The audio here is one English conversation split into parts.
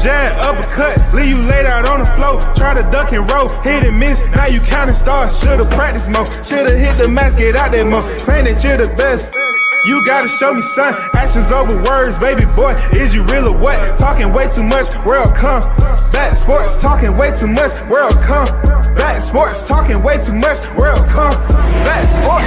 jab, uppercut, leave you laid out on the floor. Try to duck and roll, hit and miss, now you counting stars. Should've practiced more, should've hit the mask, get out there more. Claim that you're the best. You gotta show me, son. Actions over words, baby boy. Is you real or what? Talking way too much, world come. Back sports, talking way too much, world come. Back sports, talking way too much, world come. Back sports,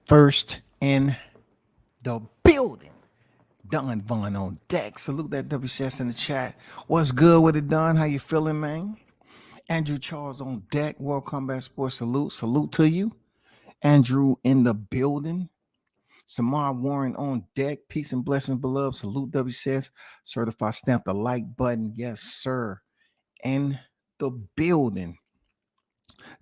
First in the building, Don Vaughn on deck. Salute that WCS in the chat. What's good with it, Don? How you feeling, man? Andrew Charles on deck. World Combat Sports salute to you. Andrew in the building. Samar Warren on deck. Peace and blessings, beloved. Salute WCS. Certified, stamp the like button. Yes, sir. In the building.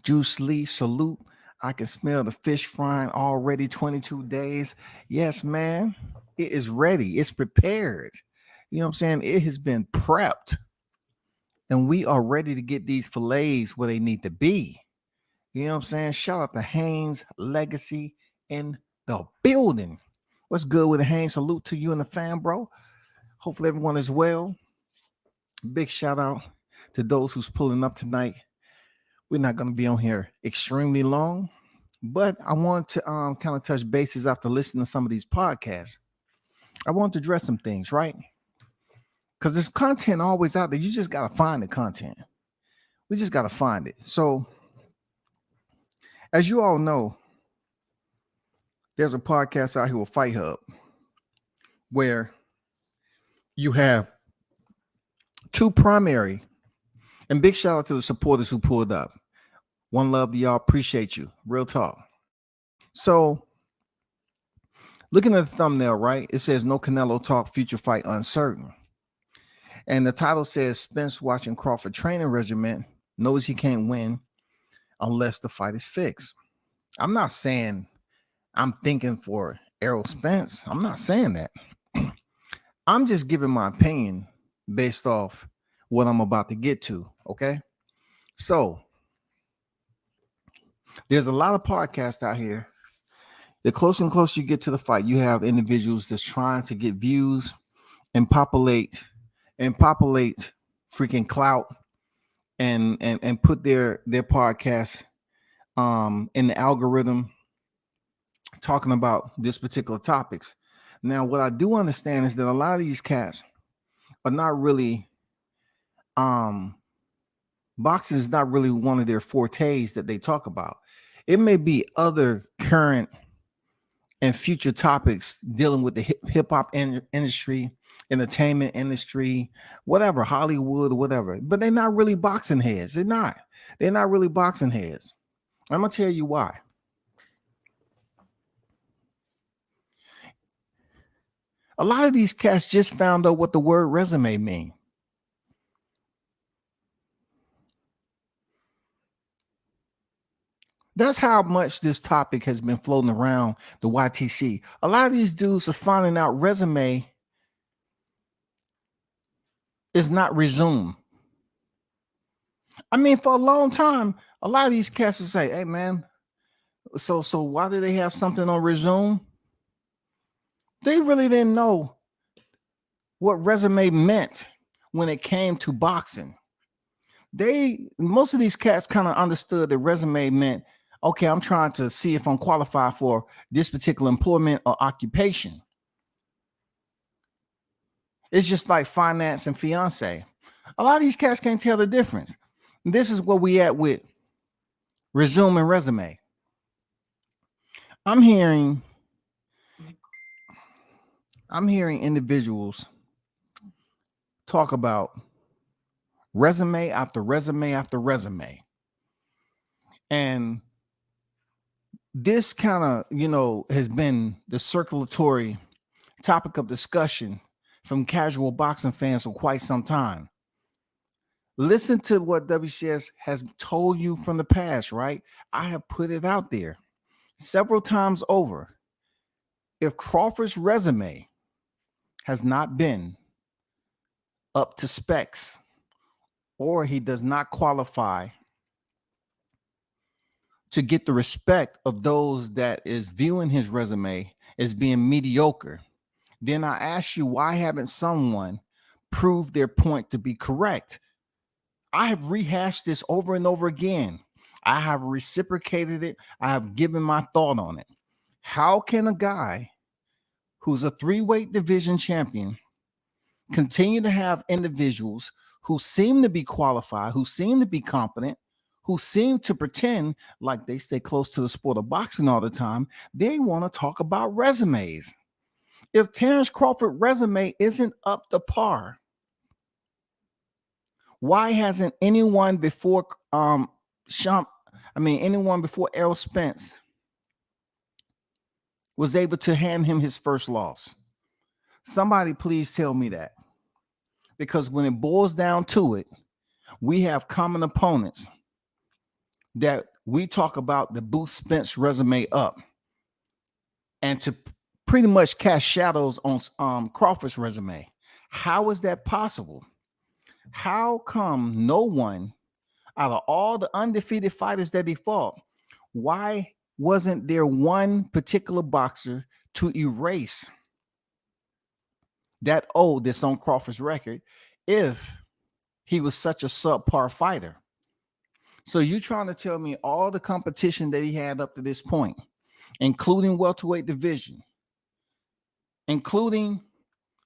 Juice Lee, salute. I can smell the fish frying already. 22 days. Yes, man. It is ready. It's prepared. You know what I'm saying? It has been prepped. And we are ready to get these fillets where they need to be. You know what I'm saying? Shout out to Haynes Legacy in the building. What's good with the Haynes? Salute to you and the fam, bro. Hopefully everyone is well. Big shout out to those who's pulling up tonight. We're not going to be on here extremely long, but I want to kind of touch bases after listening to some of these podcasts. I want to address some things, right? Because there's content always out there. You just got to find the content. We just got to find it. So, as you all know, there's a podcast out here with Fight Hub where you have two primary, and big shout out to the supporters who pulled up. One love to y'all. Appreciate you. Real talk. So, looking at the thumbnail, right? It says no Canelo talk, future fight uncertain. And the title says Spence watching Crawford training regiment knows he can't win unless the fight is fixed. I'm not saying I'm thinking for Errol Spence. I'm not saying that. I'm just giving my opinion based off what I'm about to get to. Okay. So there's a lot of podcasts out here. The closer and closer you get to the fight, you have individuals that's trying to get views and populate freaking clout and put their podcast in the algorithm talking about this particular topics. Now, what I do understand is that a lot of these cats are not really boxing is not really one of their fortes that they talk about. It may be other current and future topics dealing with the hip hop industry, entertainment industry, whatever, Hollywood or whatever, but they're not really boxing heads. They're not really boxing heads. I'm going to tell you why. A lot of these cats just found out what the word resume means. That's how much this topic has been floating around the YTC. A lot of these dudes are finding out resume is not resume. I mean, for a long time, a lot of these cats will say, hey, man, so why do they have something on resume? They really didn't know what resume meant when it came to boxing. Most of these cats kind of understood that resume meant, okay, I'm trying to see if I'm qualified for this particular employment or occupation. It's just like finance and fiance. A lot of these cats can't tell the difference. This is where we at with resume and resume. I'm hearing individuals talk about resume after resume after resume. And this kind of, has been the circulatory topic of discussion from casual boxing fans for quite some time. Listen to what WCS has told you from the past, right? I have put it out there several times over. If Crawford's resume has not been up to specs, or he does not qualify to get the respect of those that is viewing his resume as being mediocre, then I ask you, why haven't someone proved their point to be correct? I have rehashed this over and over again. I have reciprocated it. I have given my thought on it. How can a guy who's a 3-weight division champion continue to have individuals who seem to be qualified, who seem to be competent, who seem to pretend like they stay close to the sport of boxing all the time? They want to talk about resumes. If Terrence Crawford's resume isn't up to par, why hasn't anyone before anyone before Errol Spence was able to hand him his first loss? Somebody please tell me that. Because when it boils down to it, we have common opponents that we talk about to boost Spence resume up and to pretty much cast shadows on Crawford's resume. How is that possible? How come no one out of all the undefeated fighters that he fought, why wasn't there one particular boxer to erase that that's on Crawford's record if he was such a subpar fighter? So you trying to tell me all the competition that he had up to this point, including welterweight division, including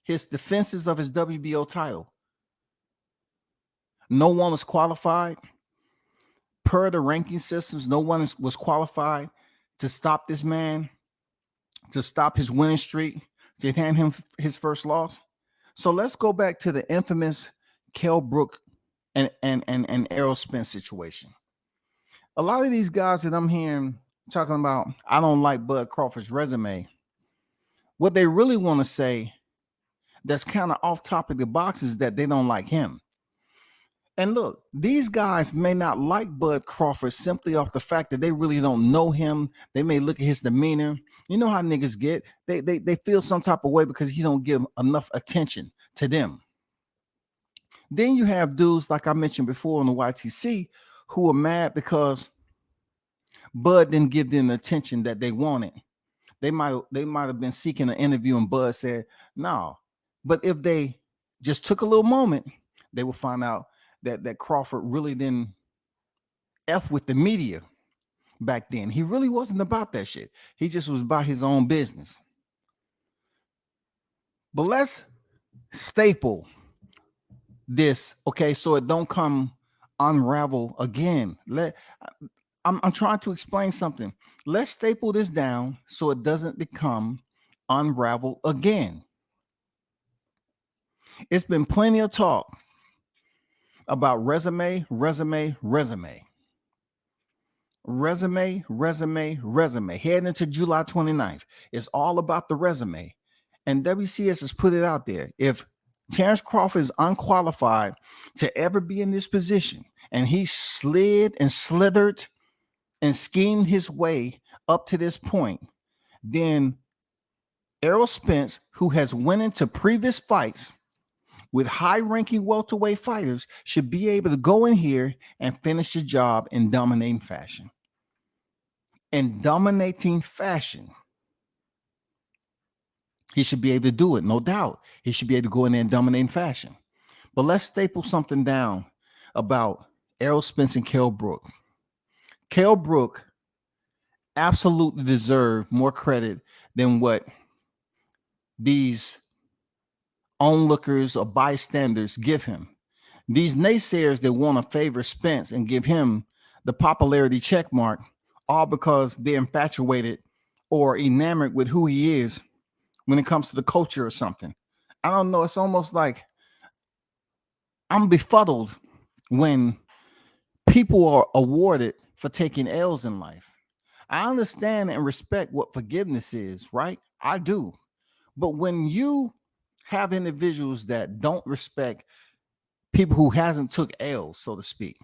his defenses of his WBO title, no one was qualified? Per the ranking systems, no one was qualified to stop this man, to stop his winning streak, to hand him his first loss. So let's go back to the infamous Kell Brook and Errol Spence situation. A lot of these guys that I'm hearing talking about, I don't like Bud Crawford's resume, what they really want to say that's kind of off topic of boxing is that they don't like him. And look, these guys may not like Bud Crawford simply off the fact that they really don't know him. They may look at his demeanor. You know how niggas get. They feel some type of way because he don't give enough attention to them. Then you have dudes like I mentioned before on the YTC who are mad because Bud didn't give them the attention that they wanted. They might have been seeking an interview and Bud said, no. But if they just took a little moment, they will find out that Crawford really didn't F with the media back then. He really wasn't about that shit. He just was about his own business. But let's staple this, okay, so it don't come unravel again. I'm trying to explain something. Let's staple this down so it doesn't become unravel again. It's been plenty of talk about resume. Heading into July 29th. It's all about the resume. And WCS has put it out there. If Terrence Crawford is unqualified to ever be in this position, and he slid and slithered and schemed his way up to this point, then Errol Spence, who has went into previous fights with high-ranking welterweight fighters, should be able to go in here and finish the job in dominating fashion. He should be able to do it, no doubt. He should be able to go in there and dominate fashion. But let's staple something down about Errol Spence and Kell Brook. Kell Brook absolutely deserved more credit than what these onlookers or bystanders give him. These naysayers that want to favor Spence and give him the popularity check mark, all because they're infatuated or enamored with who he is when it comes to the culture or something. I don't know. It's almost like I'm befuddled when people are awarded for taking L's in life. I understand and respect what forgiveness is, right? I do. But when you have individuals that don't respect people who hasn't took L's, so to speak,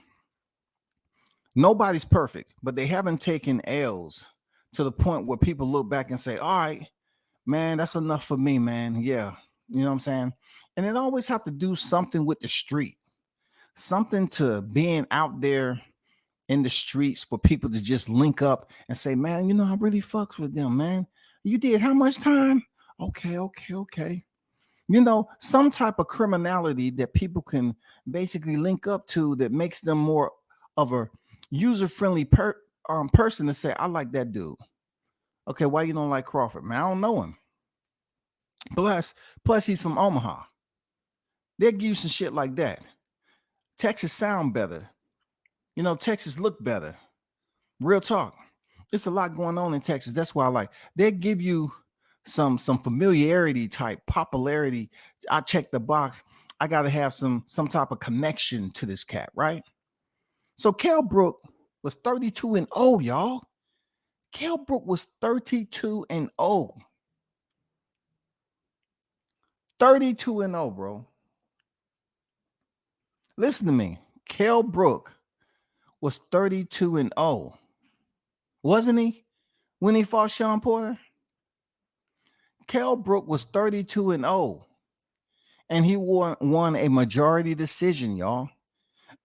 nobody's perfect, but they haven't taken L's to the point where people look back and say, all right, man, that's enough for me, man. Yeah. You know what I'm saying? And it always have to do something with the street, something to being out there in the streets for people to just link up and say, man, you know, I really fucks with them, man. You did how much time? Okay. You know, some type of criminality that people can basically link up to that makes them more of a user-friendly person to say, I like that dude. Okay, why you don't like Crawford? Man, I don't know him. Plus he's from Omaha. They'll give you some shit like that. Texas sound better. You know, Texas look better. Real talk. There's a lot going on in Texas. That's why I like. They give you some familiarity type popularity. I check the box. I got to have some type of connection to this cat, right? So Kell Brook was 32-0, y'all. Kell Brook was 32-0. 32-0, bro. Listen to me. Kell Brook was 32-0. Wasn't he? When he fought Sean Porter? Kell Brook was 32-0. And he won a majority decision, y'all.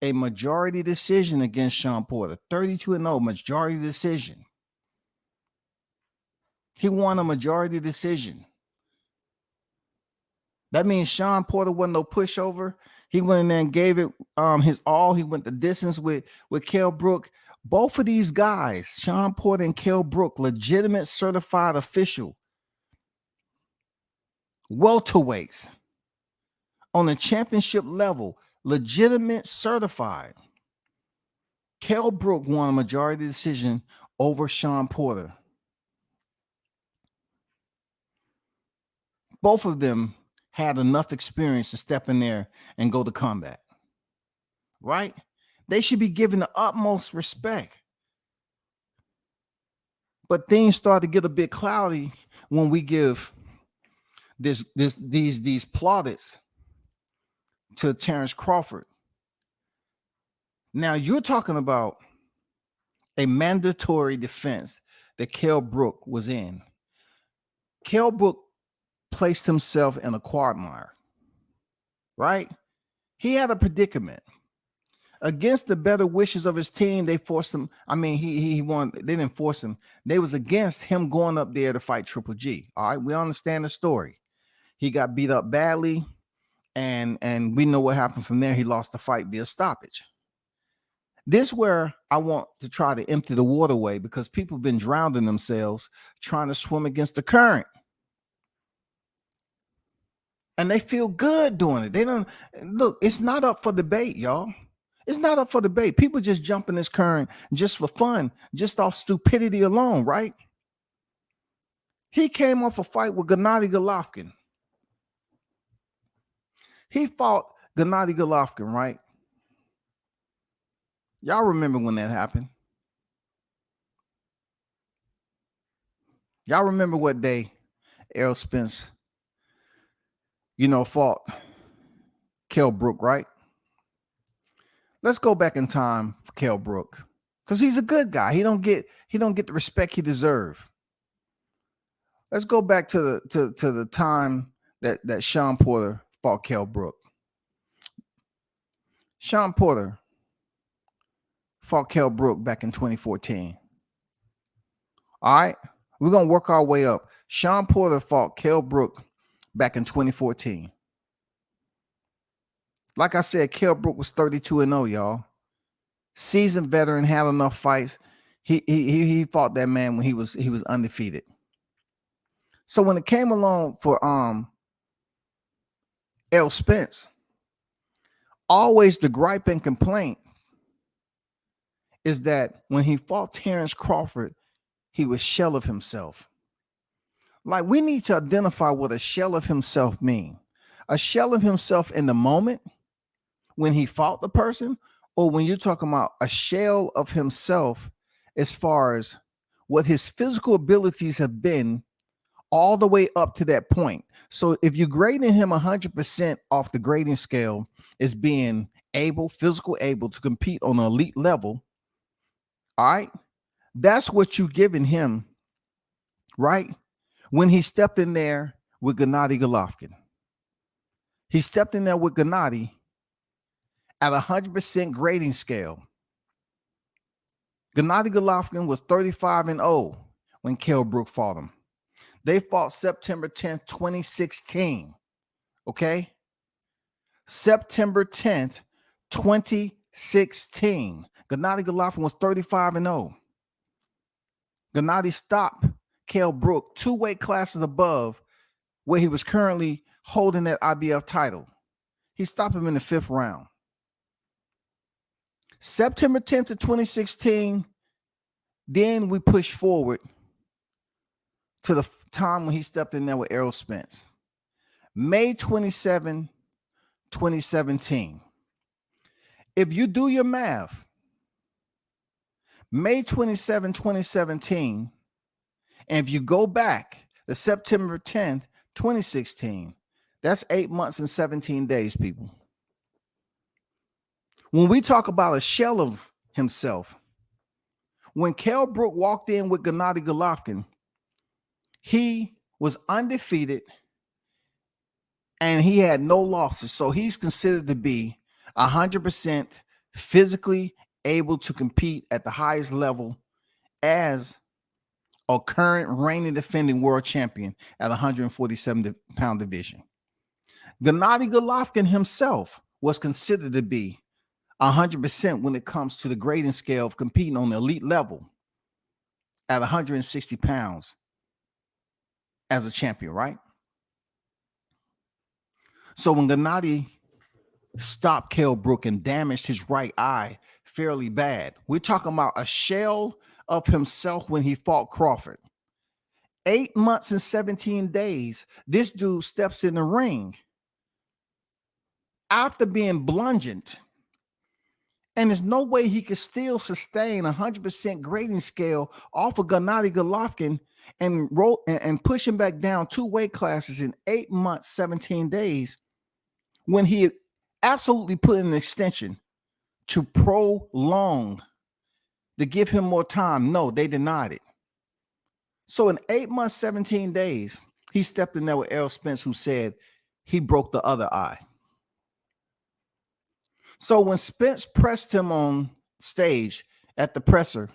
A majority decision against Sean Porter. 32-0, majority decision. He won a majority decision. That means Sean Porter wasn't no pushover. He went in there and gave it his all. He went the distance with Kell Brook. Both of these guys, Sean Porter and Kell Brook, legitimate certified official welterweights on a championship level, legitimate certified. Kell Brook won a majority decision over Sean Porter. Both of them had enough experience to step in there and go to combat, right? They should be given the utmost respect. But things start to get a bit cloudy when we give these plaudits to Terrence Crawford. Now you're talking about a mandatory defense that Kell Brook was in. Kell Brook placed himself in a quagmire, right? He had a predicament. Against the better wishes of his team, they forced him. I mean, he won. They didn't force him. They was against him going up there to fight Triple G. All right, we understand the story. He got beat up badly, and we know what happened from there. He lost the fight via stoppage. This is where I want to try to empty the waterway because people have been drowning themselves trying to swim against the current. And they feel good doing it. They don't look, it's not up for debate, y'all. It's not up for debate. People just jump in this current just for fun, just off stupidity alone, right? He came off a fight with Gennady Golovkin. He fought Gennady Golovkin, right? Y'all remember when that happened? Y'all remember what day Errol Spence, fought Kell Brook, right? Let's go back in time for Kell Brook because he's a good guy. He don't get the respect he deserves. Let's go back to the time that Sean Porter fought Kell Brook. Sean Porter fought Kell Brook back in 2014. All right, we're gonna work our way up. Sean Porter fought Kell Brook back in 2014. Like I said, Kell Brook was 32-0, y'all. Seasoned veteran, had enough fights. He fought that man when he was undefeated. So when it came along for Errol Spence, always the gripe and complaint is that when he fought Terrence Crawford, he was shell of himself. Like, we need to identify what a shell of himself means. A shell of himself in the moment when he fought the person, or when you're talking about a shell of himself as far as what his physical abilities have been all the way up to that point. So if you're grading him 100% off the grading scale as being physical able to compete on an elite level, all right, that's what you're giving him, right? When he stepped in there with Gennady Golovkin. He stepped in there with Gennady at 100% grading scale. Gennady Golovkin was 35-0 when Kell Brook fought him. They fought September 10th, 2016. Okay? September 10th, 2016. Gennady Golovkin was 35-0. Gennady stopped Kell Brook 2 weight classes above where he was currently holding that IBF title. He stopped him in the 5th round. September 10th of 2016, then we push forward to the time when he stepped in there with Errol Spence. May 27, 2017. If you do your math, May 27, 2017, and if you go back to September 10th, 2016, that's 8 months and 17 days, people. When we talk about a shell of himself, when Kell Brook walked in with Gennady Golovkin, he was undefeated and he had no losses. So he's considered to be 100% physically able to compete at the highest level as a current reigning defending world champion at 147-pound division. Gennady Golovkin himself was considered to be 100% when it comes to the grading scale of competing on the elite level at 160 pounds as a champion, right? So when Gennady stopped Kell Brook and damaged his right eye fairly bad, we're talking about a shell of himself when he fought Crawford. 8 months and 17 days, this dude steps in the ring after being bludgeoned. And there's no way he could still sustain 100% grading scale off of Gennady Golovkin and push him back down 2 weight classes in 8 months, 17 days, when he absolutely put in an extension to prolong, to give him more time. No, they denied it. So in 8 months, 17 days, he stepped in there with Errol Spence, who said he broke the other eye. So when Spence pressed him on stage at the presser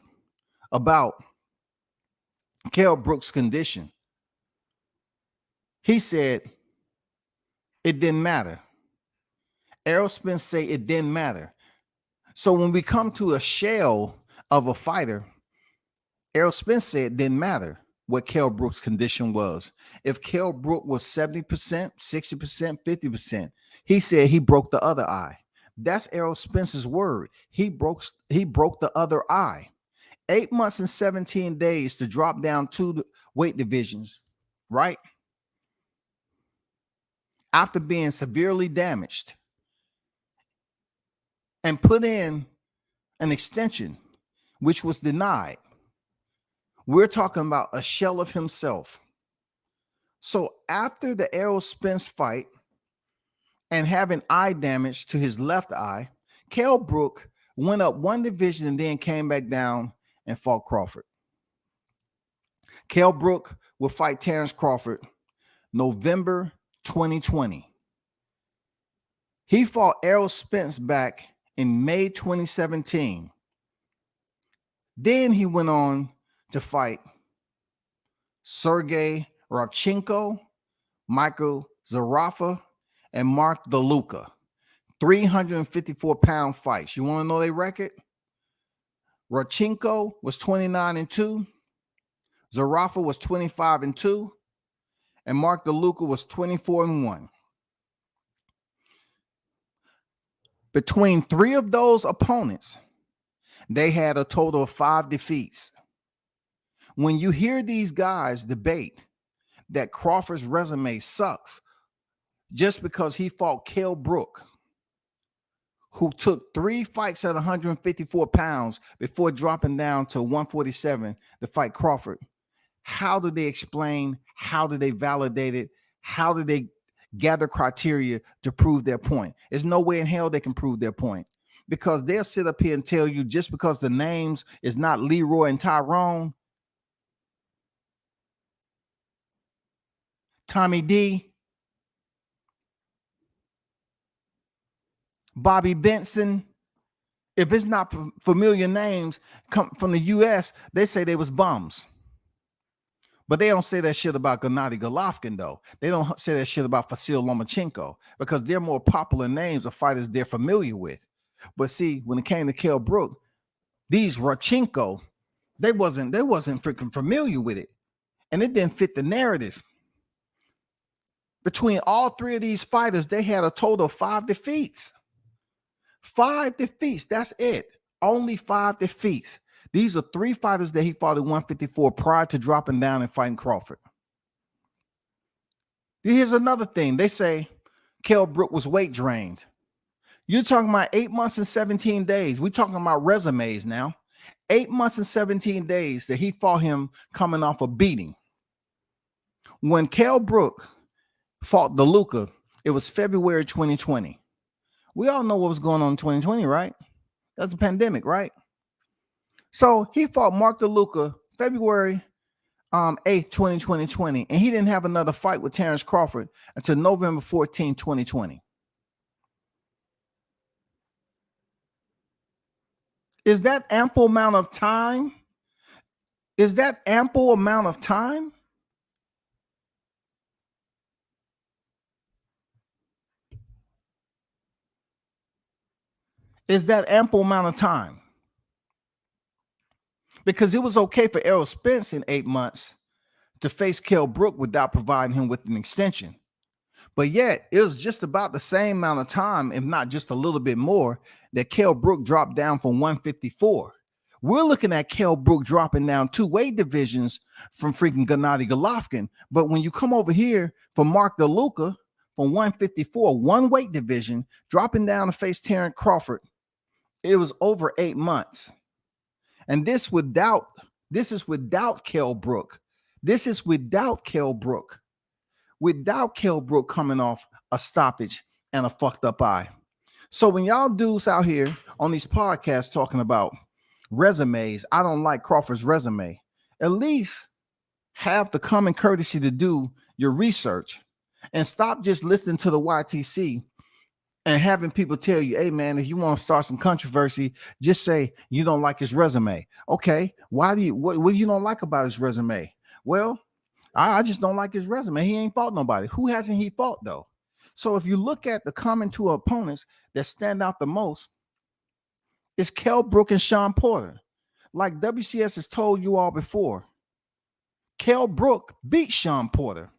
about Kell Brook's condition, he said it didn't matter. Errol Spence said it didn't matter. So when we come to a shell of a fighter, Errol Spence said it didn't matter what Kell Brook's condition was. If Kell Brook was 70%, 60%, 50%, he said he broke the other eye. That's Errol Spence's word. He broke the other eye. 8 months and 17 days to drop down 2 weight divisions, right? After being severely damaged, and put in an extension, which was denied. We're talking about a shell of himself. So after the Errol Spence fight and having eye damage to his left eye, Kell Brook went up 1 division and then came back down and fought Crawford. Kell Brook will fight Terrence Crawford November 2020. He fought Errol Spence back in May 2017. Then he went on to fight Sergey Rabchenko, Michael Zarafa, and Mark DeLuca. 354-pound fights. You want to know their record? Rabchenko was 29-2. Zarafa was 25-2. And Mark DeLuca was 24-1. Between 3 of those opponents, they had a total of 5 defeats. When you hear these guys debate that Crawford's resume sucks just because he fought Kell Brook, who took 3 fights at 154 pounds before dropping down to 147 to fight Crawford, how do they explain? How do they validate it? How do they gather criteria to prove their point? There's no way in hell they can prove their point, because they'll sit up here and tell you just because the names is not Leroy and Tyrone, Tommy D, Bobby Benson, if it's not familiar names come from the US, they say they was bums. But they don't say that shit about Gennady Golovkin, though. They don't say that shit about Vasyl Lomachenko, because they're more popular names of fighters they're familiar with. But see, when it came to Kell Brook, these Rodchenko, they wasn't freaking familiar with it. And it didn't fit the narrative. Between all 3 of these fighters, they had a total of 5 defeats. 5 defeats, that's it. Only 5 defeats. These are 3 fighters that he fought at 154 prior to dropping down and fighting Crawford. Here's another thing. They say Kell Brook was weight drained. You're talking about 8 months and 17 days. We're talking about resumes now. 8 months and 17 days that he fought him coming off a beating. When Kell Brook fought DeLuca, it was February 2020. We all know what was going on in 2020, right? That's a pandemic, right? So he fought Mark DeLuca February 8th, 2020, and he didn't have another fight with Terrence Crawford until November 14, 2020. Is that ample amount of time? Is that ample amount of time? Is that ample amount of time? Because it was okay for Errol Spence in 8 months to face Kell Brook without providing him with an extension. But yet, it was just about the same amount of time, if not just a little bit more, that Kell Brook dropped down from 154. We're looking at Kell Brook dropping down 2 weight divisions from freaking Gennady Golovkin. But when you come over here for Mark DeLuca from 154, 1 weight division, dropping down to face Terrence Crawford, it was over 8 months. And this is without Kell Brook. This is without Kell Brook. Without Kell Brook coming off a stoppage and a fucked up eye. So when y'all dudes out here on these podcasts talking about resumes, I don't like Crawford's resume. At least have the common courtesy to do your research and stop just listening to the YTC and having people tell you, hey, man, if you want to start some controversy, just say you don't like his resume. Okay, what do you don't like about his resume? Well, I just don't like his resume. He ain't fought nobody. Who hasn't he fought, though? So if you look at the common 2 opponents that stand out the most, it's Kell Brook and Sean Porter. Like WCS has told you all before, Kell Brook beat Sean Porter,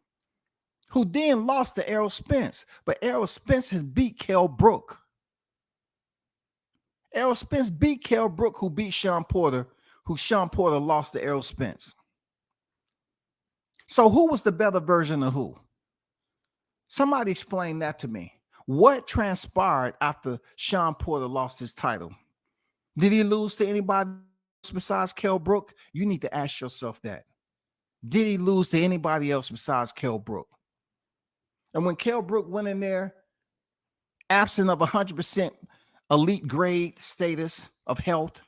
who then lost to Errol Spence. But Errol Spence has beat Kell Brook. Errol Spence beat Kell Brook, who beat Sean Porter, who Sean Porter lost to Errol Spence. So who was the better version of who? Somebody explain that to me. What transpired after Sean Porter lost his title? Did he lose to anybody else besides Kell Brook? You need to ask yourself that. Did he lose to anybody else besides Kell Brook? And when Kell Brook went in there, absent of 100% elite grade status of health,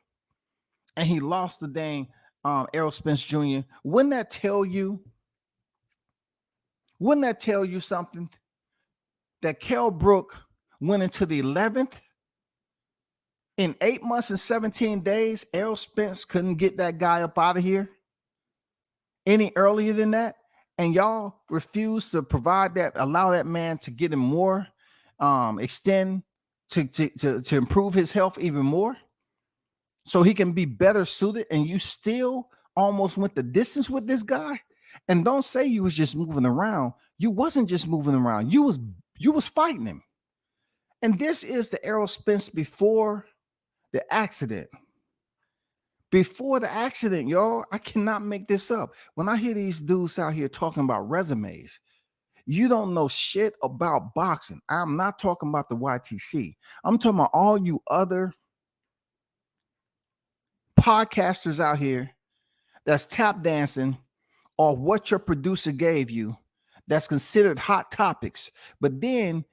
and he lost the dang Errol Spence Jr., wouldn't that tell you something? That Kell Brook went into the 11th. In 8 months and 17 days, Errol Spence couldn't get that guy up out of here any earlier than that. And y'all refuse to provide that, allow that man to get him more, extend to improve his health even more so he can be better suited. And you still almost went the distance with this guy. And don't say you was just moving around. You wasn't just moving around. You was fighting him. And this is the Errol Spence before the accident. Before the accident, y'all, I cannot make this up. When I hear these dudes out here talking about resumes, you don't know shit about boxing. I'm not talking about the YTC. I'm talking about all you other podcasters out here that's tap dancing or what your producer gave you that's considered hot topics. But then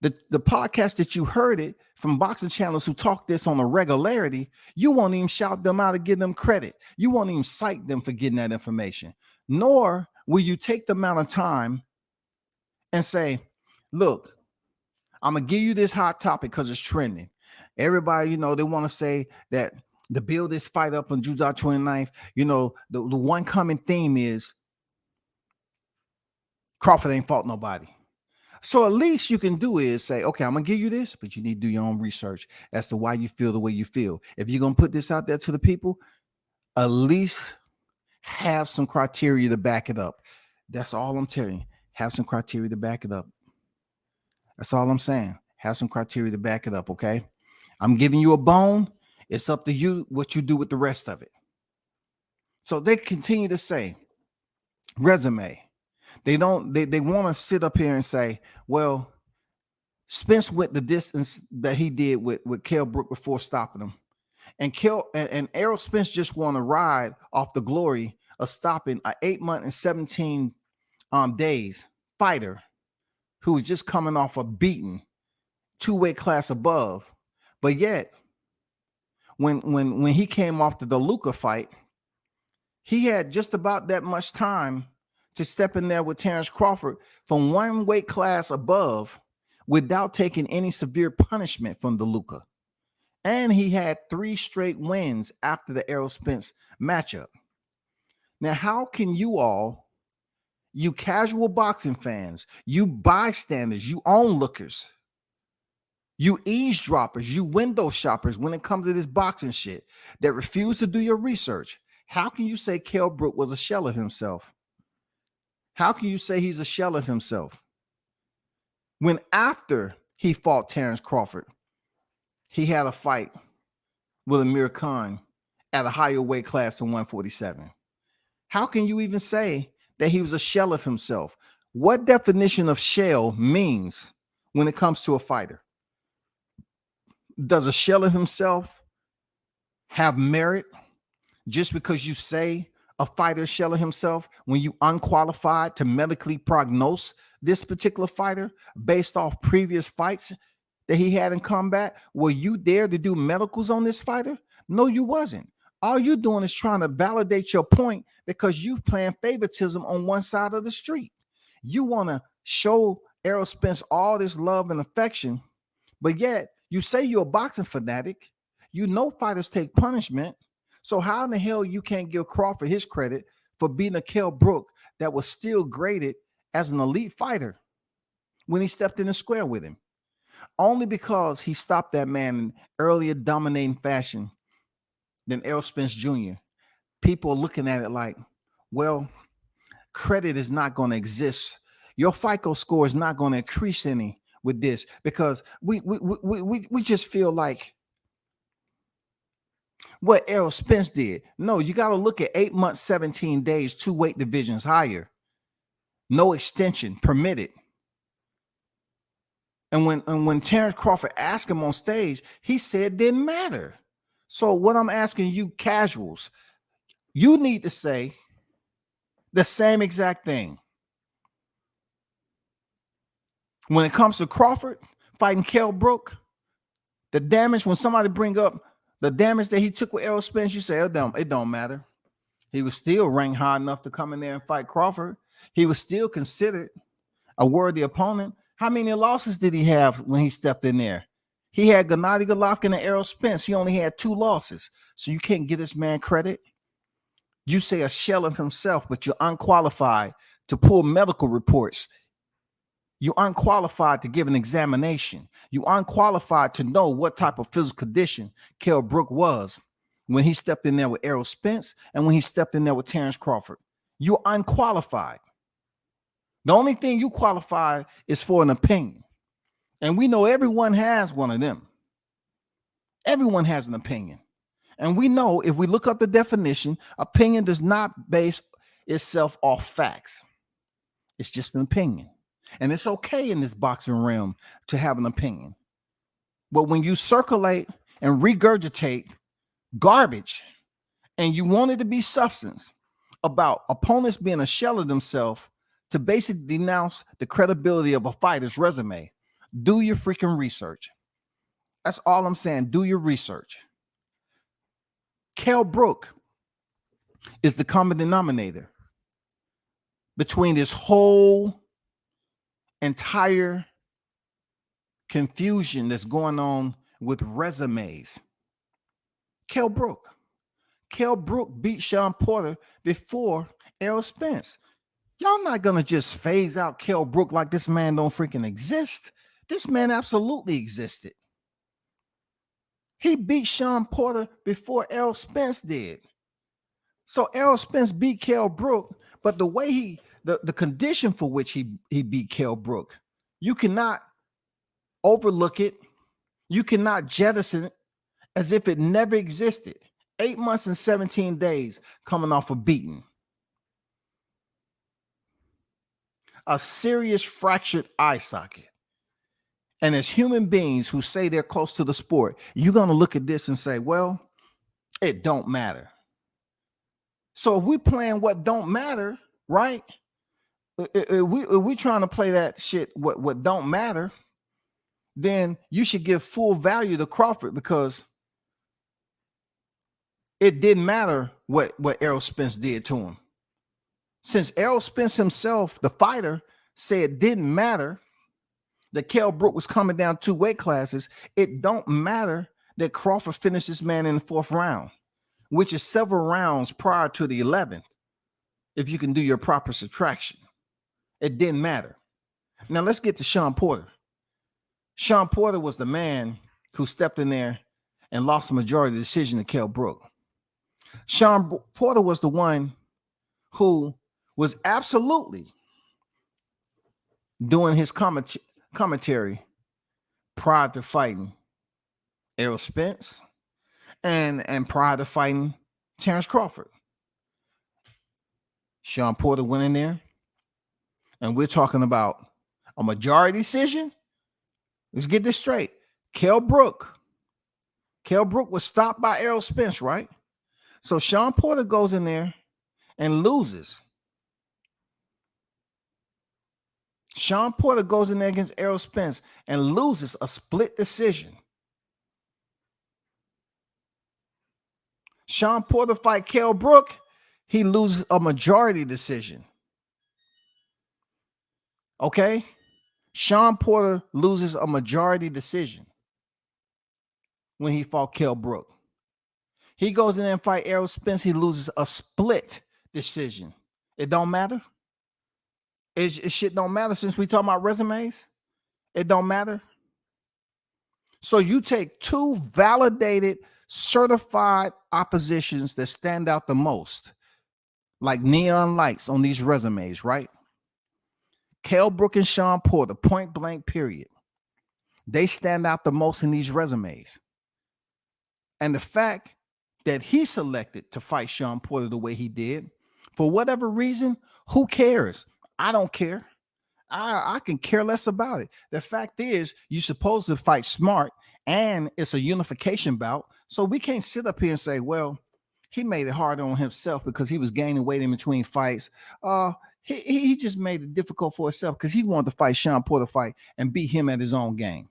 the podcast that you heard it from boxing channels who talk this on a regularity, you won't even shout them out and give them credit. You won't even cite them for getting that information. Nor will you take the amount of time and say, look, I'm going to give you this hot topic because it's trending. Everybody, they want to say that to build this fight up on June 29th, the one common theme is Crawford ain't fought nobody. So at least you can do is say, okay, I'm going to give you this, but you need to do your own research as to why you feel the way you feel. If you're going to put this out there to the people, at least have some criteria to back it up. That's all I'm telling you. Have some criteria to back it up. That's all I'm saying. Have some criteria to back it up, okay? I'm giving you a bone. It's up to you what you do with the rest of it. So they continue to say, resume. They want to sit up here and say, well, Spence went the distance that he did with Kell Brook before stopping him. And Errol Spence just want to ride off the glory of stopping an 8 month and 17 days fighter who was just coming off a beating 2-weight class above. But yet, when he came off the DeLuca fight, he had just about that much time to step in there with Terrence Crawford from 1 weight class above without taking any severe punishment from DeLuca. And he had 3 straight wins after the Errol Spence matchup. Now, how can you casual boxing fans, you bystanders, you onlookers, you eavesdroppers, you window shoppers, when it comes to this boxing shit that refuse to do your research, how can you say Kell Brook was a shell of himself? How can you say he's a shell of himself? When after he fought Terrence Crawford, he had a fight with Amir Khan at a higher weight class than 147. How can you even say that he was a shell of himself? What definition of shell means when it comes to a fighter? Does a shell of himself have merit just because you say a fighter shell of himself when you unqualified to medically prognose this particular fighter based off previous fights that he had in combat? Were you there to do medicals on this fighter? No, you wasn't. All you're doing is trying to validate your point because you've playing favoritism on one side of the street. You want to show Errol Spence all this love and affection, but yet you say you're a boxing fanatic. You know fighters take punishment. So how in the hell you can't give Crawford his credit for beating a Kell Brook that was still graded as an elite fighter when he stepped in the square with him? Only because he stopped that man in earlier dominating fashion than Errol Spence Jr. People are looking at it like, well, credit is not going to exist. Your FICO score is not going to increase any with this because we just feel like what Errol Spence did. No, you got to look at 8 months, 17 days, 2 weight divisions higher. No extension permitted. And when Terrence Crawford asked him on stage, he said it didn't matter. So what I'm asking you casuals, you need to say the same exact thing. When it comes to Crawford fighting Kell Brook, the damage, when somebody bring up the damage that he took with Errol Spence, you say, it don't matter. He was still ranked high enough to come in there and fight Crawford. He was still considered a worthy opponent. How many losses did he have when he stepped in there? He had Gennady Golovkin and Errol Spence. He only had 2 losses. So you can't give this man credit. You say a shell of himself, but you're unqualified to pull medical reports. You're unqualified to give an examination. You're unqualified to know what type of physical condition Kell Brook was when he stepped in there with Errol Spence and when he stepped in there with Terrence Crawford. You're unqualified. The only thing you qualify is for an opinion. And we know everyone has one of them. Everyone has an opinion. And we know if we look up the definition, opinion does not base itself off facts. It's just an opinion. And it's okay in this boxing realm to have an opinion. But when you circulate and regurgitate garbage and you want it to be substance about opponents being a shell of themselves to basically denounce the credibility of a fighter's resume, do your freaking research. That's all I'm saying. Do your research. Kell Brook is the common denominator between this whole entire confusion that's going on with resumes. Kell Brook. Kell Brook beat Sean Porter before Errol Spence. Y'all not gonna just phase out Kell Brook like this man don't freaking exist. This man absolutely existed. He beat Sean Porter before Errol Spence did. So Errol Spence beat Kell Brook, but the way the condition for which he beat Kell Brook, you cannot overlook it. You cannot jettison it as if it never existed. 8 months and 17 days coming off a beating. A serious fractured eye socket. And as human beings who say they're close to the sport, you're going to look at this and say, well, it don't matter. So if we're playing what don't matter, right? If we trying to play that shit, what don't matter, then you should give full value to Crawford because it didn't matter what Errol Spence did to him. Since Errol Spence himself, the fighter, said it didn't matter that Kell Brook was coming down 2 weight classes, it don't matter that Crawford finished this man in the 4th round, which is several rounds prior to the 11th, if you can do your proper subtraction. It didn't matter. Now let's get to Sean Porter. Sean Porter was the man who stepped in there and lost the majority of the decision to Kell Brook. Sean Porter was the one who was absolutely doing his commentary prior to fighting Errol Spence and prior to fighting Terrence Crawford. Sean Porter went in there, and we're talking about a majority decision. Let's get this straight. Kell Brook was stopped by Errol Spence, right? So Sean Porter goes in there and loses. Sean Porter goes in there against Errol Spence and loses a split decision. Sean Porter fight Kell Brook, he loses a majority decision. Okay? Sean Porter loses a majority decision when he fought Kell Brook. He goes in there and fight Errol Spence, he loses a split decision. It don't matter? It shit don't matter since we talking about resumes? It don't matter? So you take 2 validated, certified oppositions that stand out the most, like neon lights on these resumes, right? Kell Brook and Sean Porter, point blank, period. They stand out the most in these resumes. And the fact that he selected to fight Sean Porter the way he did, for whatever reason, who cares? I don't care. I can care less about it. The fact is, you're supposed to fight smart, and it's a unification bout. So we can't sit up here and say, well, he made it hard on himself because he was gaining weight in between fights. He just made it difficult for himself because he wanted to fight Sean Porter fight and beat him at his own game.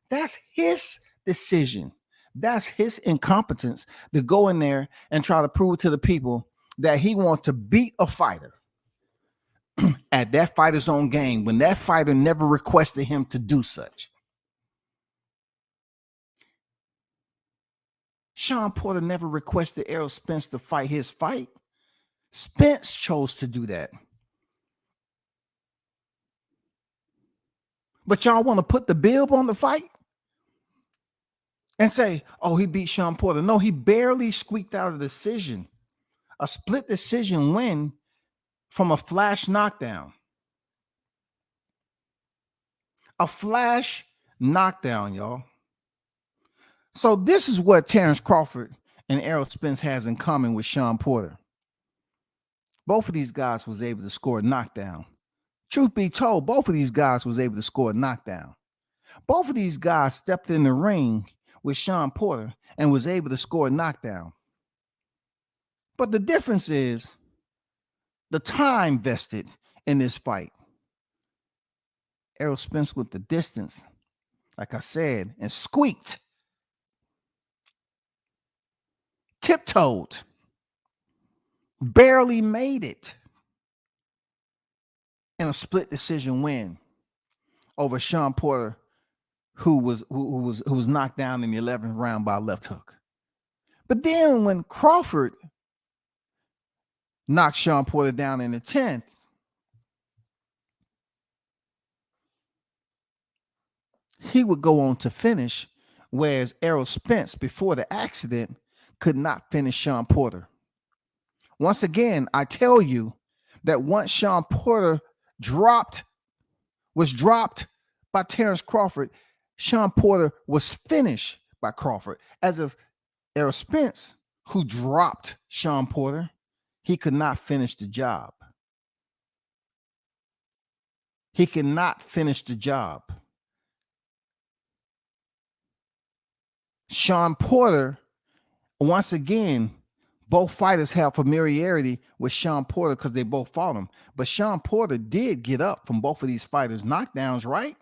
That's his decision. That's his incompetence to go in there and try to prove to the people that he wants to beat a fighter at that fighter's own game when that fighter never requested him to do such. Sean Porter never requested Errol Spence to fight his fight. Spence chose to do that. But y'all want to put the bib on the fight and say, oh, he beat Sean Porter. No, he barely squeaked out a decision, a split decision win from a flash knockdown. A flash Knockdown, y'all. So this is what Terrence Crawford and Errol Spence has in common with Sean Porter. Both of these guys was able to score a knockdown. Truth be told, both of these guys was able to score a knockdown. Both of these guys stepped in the ring with Sean Porter and was able to score a knockdown. But the difference is the time vested in this fight. Errol Spence with the distance, like I said, and squeaked, tiptoed, barely made it in a split decision win over Sean Porter, who was knocked down in the 11th round by a left hook. But then when Crawford knocked Sean Porter down in the 10th, he would go on to finish, whereas Errol Spence, before the accident, could not finish Sean Porter. Once again, I tell you that once Sean Porter was dropped by Terrence Crawford, Sean Porter was finished by Crawford. As if Errol Spence, who dropped Sean Porter, he could not finish the job. He cannot finish the job. Sean Porter, once again, both fighters have familiarity with Sean Porter because they both fought him. But Sean Porter did get up from both of these fighters' knockdowns, right?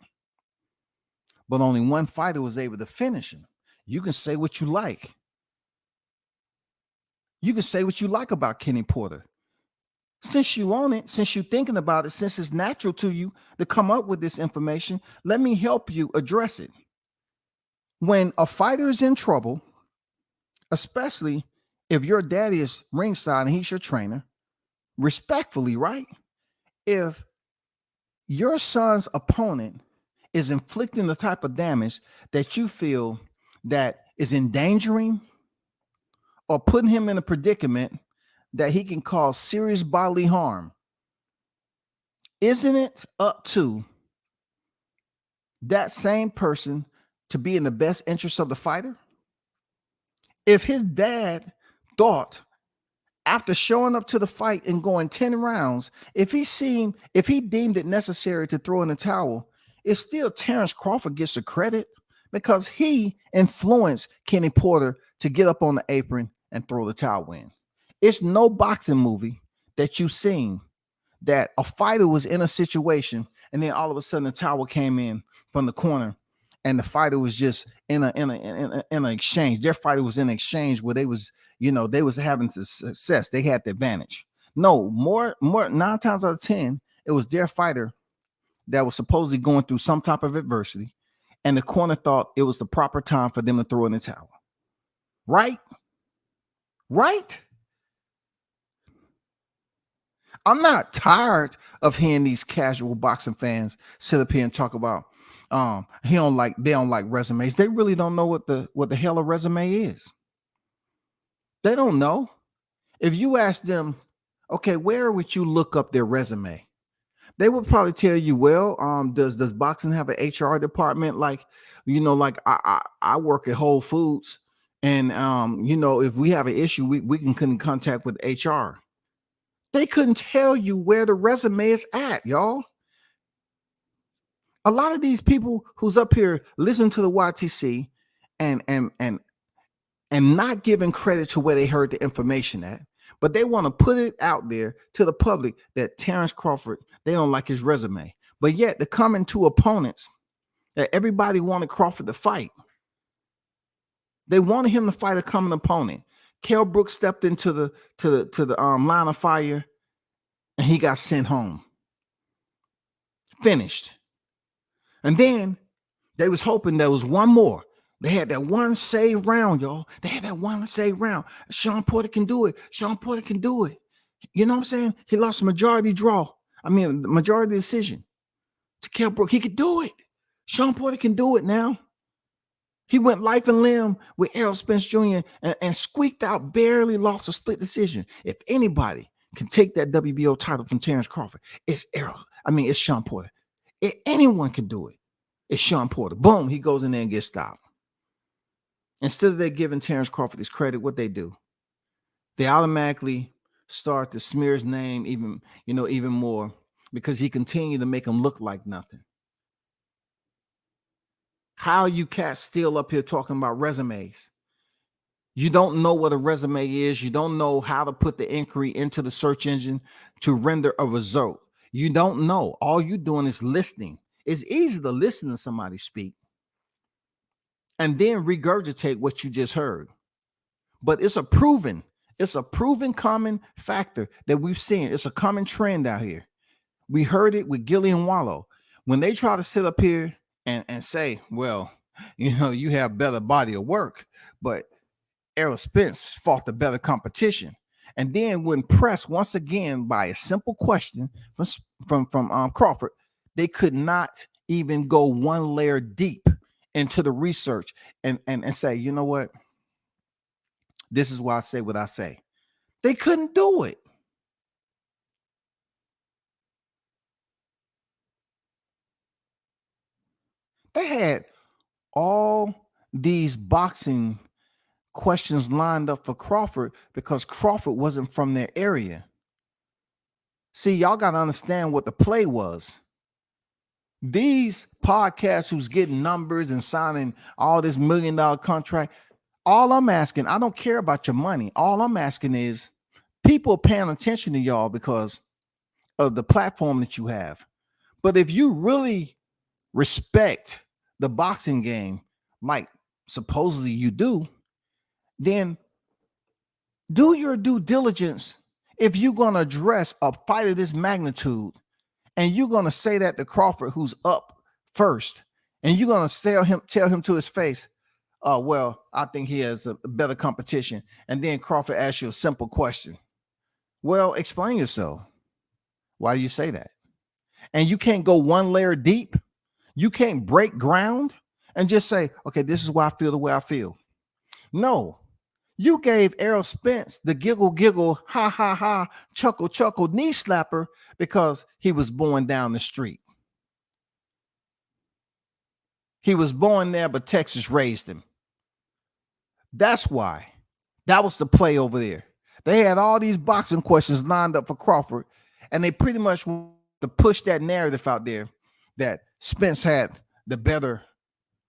But only one fighter was able to finish him. You can say what you like. You can say what you like about Kenny Porter. Since you own it, since you're thinking about it, since it's natural to you to come up with this information, let me help you address it. When a fighter is in trouble, especially if your daddy is ringside and he's your trainer, respectfully, right? If your son's opponent is inflicting the type of damage that you feel that is endangering or putting him in a predicament that he can cause serious bodily harm, isn't it up to that same person to be in the best interest of the fighter? If his dad thought, after showing up to the fight and going 10 rounds, if he deemed it necessary to throw in the towel, it's still Terrence Crawford gets the credit because he influenced Kenny Porter to get up on the apron and throw the towel in. It's no boxing movie that you've seen that a fighter was in a situation and then all of a sudden the towel came in from the corner and the fighter was just in an exchange. Their fighter was in an exchange where they was having success. They had the advantage. No, more 9 times out of 10, it was their fighter that was supposedly going through some type of adversity, and the corner thought it was the proper time for them to throw in the towel. Right? I'm not tired of hearing these casual boxing fans sit up here and talk about they don't like resumes. They really don't know what the hell a resume is. They don't know. If you ask them, okay, where would you look up their resume? They would probably tell you, well, does boxing have an HR department? Like I work at Whole Foods, and if we have an issue, we can get in contact with HR. They couldn't tell you where the resume is at, y'all. A lot of these people who's up here listening to the YTC and not giving credit to where they heard the information at, but they want to put it out there to the public that Terrence Crawford, they don't like his resume. But yet the coming to opponents that everybody wanted Crawford to fight. They wanted him to fight a coming opponent. Kell Brook stepped into the line of fire and he got sent home. Finished. And then they was hoping there was one more. They had that one save round, y'all. They had that one save round. Sean Porter can do it. Sean Porter can do it. You know what I'm saying? He lost a majority decision to Kell Brook. He could do it. Sean Porter can do it now. He went life and limb with Errol Spence Jr. and squeaked out, barely lost a split decision. If anybody can take that WBO title from Terrence Crawford, it's Sean Porter. Anyone can do it. It's Sean Porter. Boom, he goes in there and gets stopped. Instead of they giving Terrence Crawford his credit, what they do, they automatically start to smear his name even more because he continued to make him look like nothing. How you cats still up here talking about resumes? You don't know what a resume is. You don't know how to put the inquiry into the search engine to render a result. You don't know. All you're doing is listening. It's easy to listen to somebody speak and then regurgitate what you just heard. But it's a proven common factor that we've seen. It's a common trend out here. We heard it with Gilly and Wallow. When they try to sit up here and say, well, you have better body of work, but Errol Spence fought the better competition. And then when pressed once again by a simple question from Crawford, they could not even go one layer deep into the research and say, you know what? This is why I say what I say. They couldn't do it. They had all these boxing questions lined up for Crawford because Crawford wasn't from their area. See, y'all got to understand what the play was. These podcasts who's getting numbers and signing all this $1 million contract, all I'm asking, I don't care about your money. All I'm asking is people paying attention to y'all because of the platform that you have. But if you really respect the boxing game, like supposedly you do, then do your due diligence. If you're going to address a fight of this magnitude and you're going to say that to Crawford, who's up first, and you're going to tell him to his face, oh, well, I think he has a better competition. And then Crawford asks you a simple question. Well, explain yourself. Why do you say that? And you can't go one layer deep. You can't break ground and just say, okay, this is why I feel the way I feel. No, you gave Errol Spence the giggle, ha, ha, ha, chuckle, knee slapper because he was born down the street. He was born there, but Texas raised him. That's why. That was the play over there. They had all these boxing questions lined up for Crawford, and they pretty much wanted to push that narrative out there that Spence had the better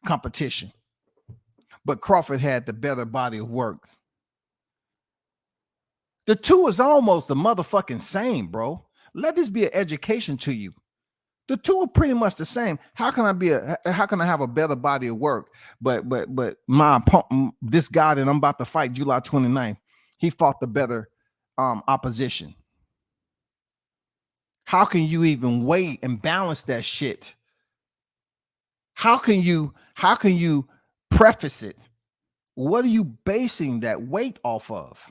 competition, but Crawford had the better body of work. The two is almost the motherfucking same, bro. Let this be an education to you. The two are pretty much the same. How can I have a better body of work? But this guy that I'm about to fight July 29th, he fought the better opposition. How can you even weigh and balance that shit? How can you preface it? What are you basing that weight off of?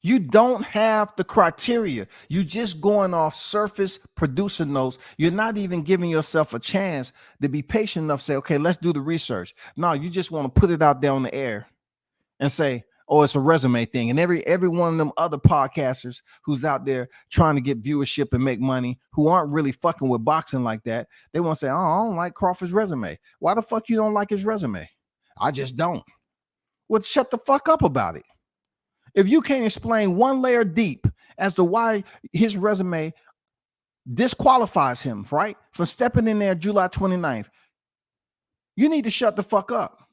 You don't have the criteria. You just going off surface producer notes. You're not even giving yourself a chance to be patient enough to say, okay, let's do the research. No, you just want to put it out there on the air and say, oh, it's a resume thing. And every one of them other podcasters who's out there trying to get viewership and make money, who aren't really fucking with boxing like that, they want to say, oh, I don't like Crawford's resume. Why the fuck you don't like his resume? I just don't. Well, shut the fuck up about it. If you can't explain one layer deep as to why his resume disqualifies him, right, from stepping in there July 29th, you need to shut the fuck up.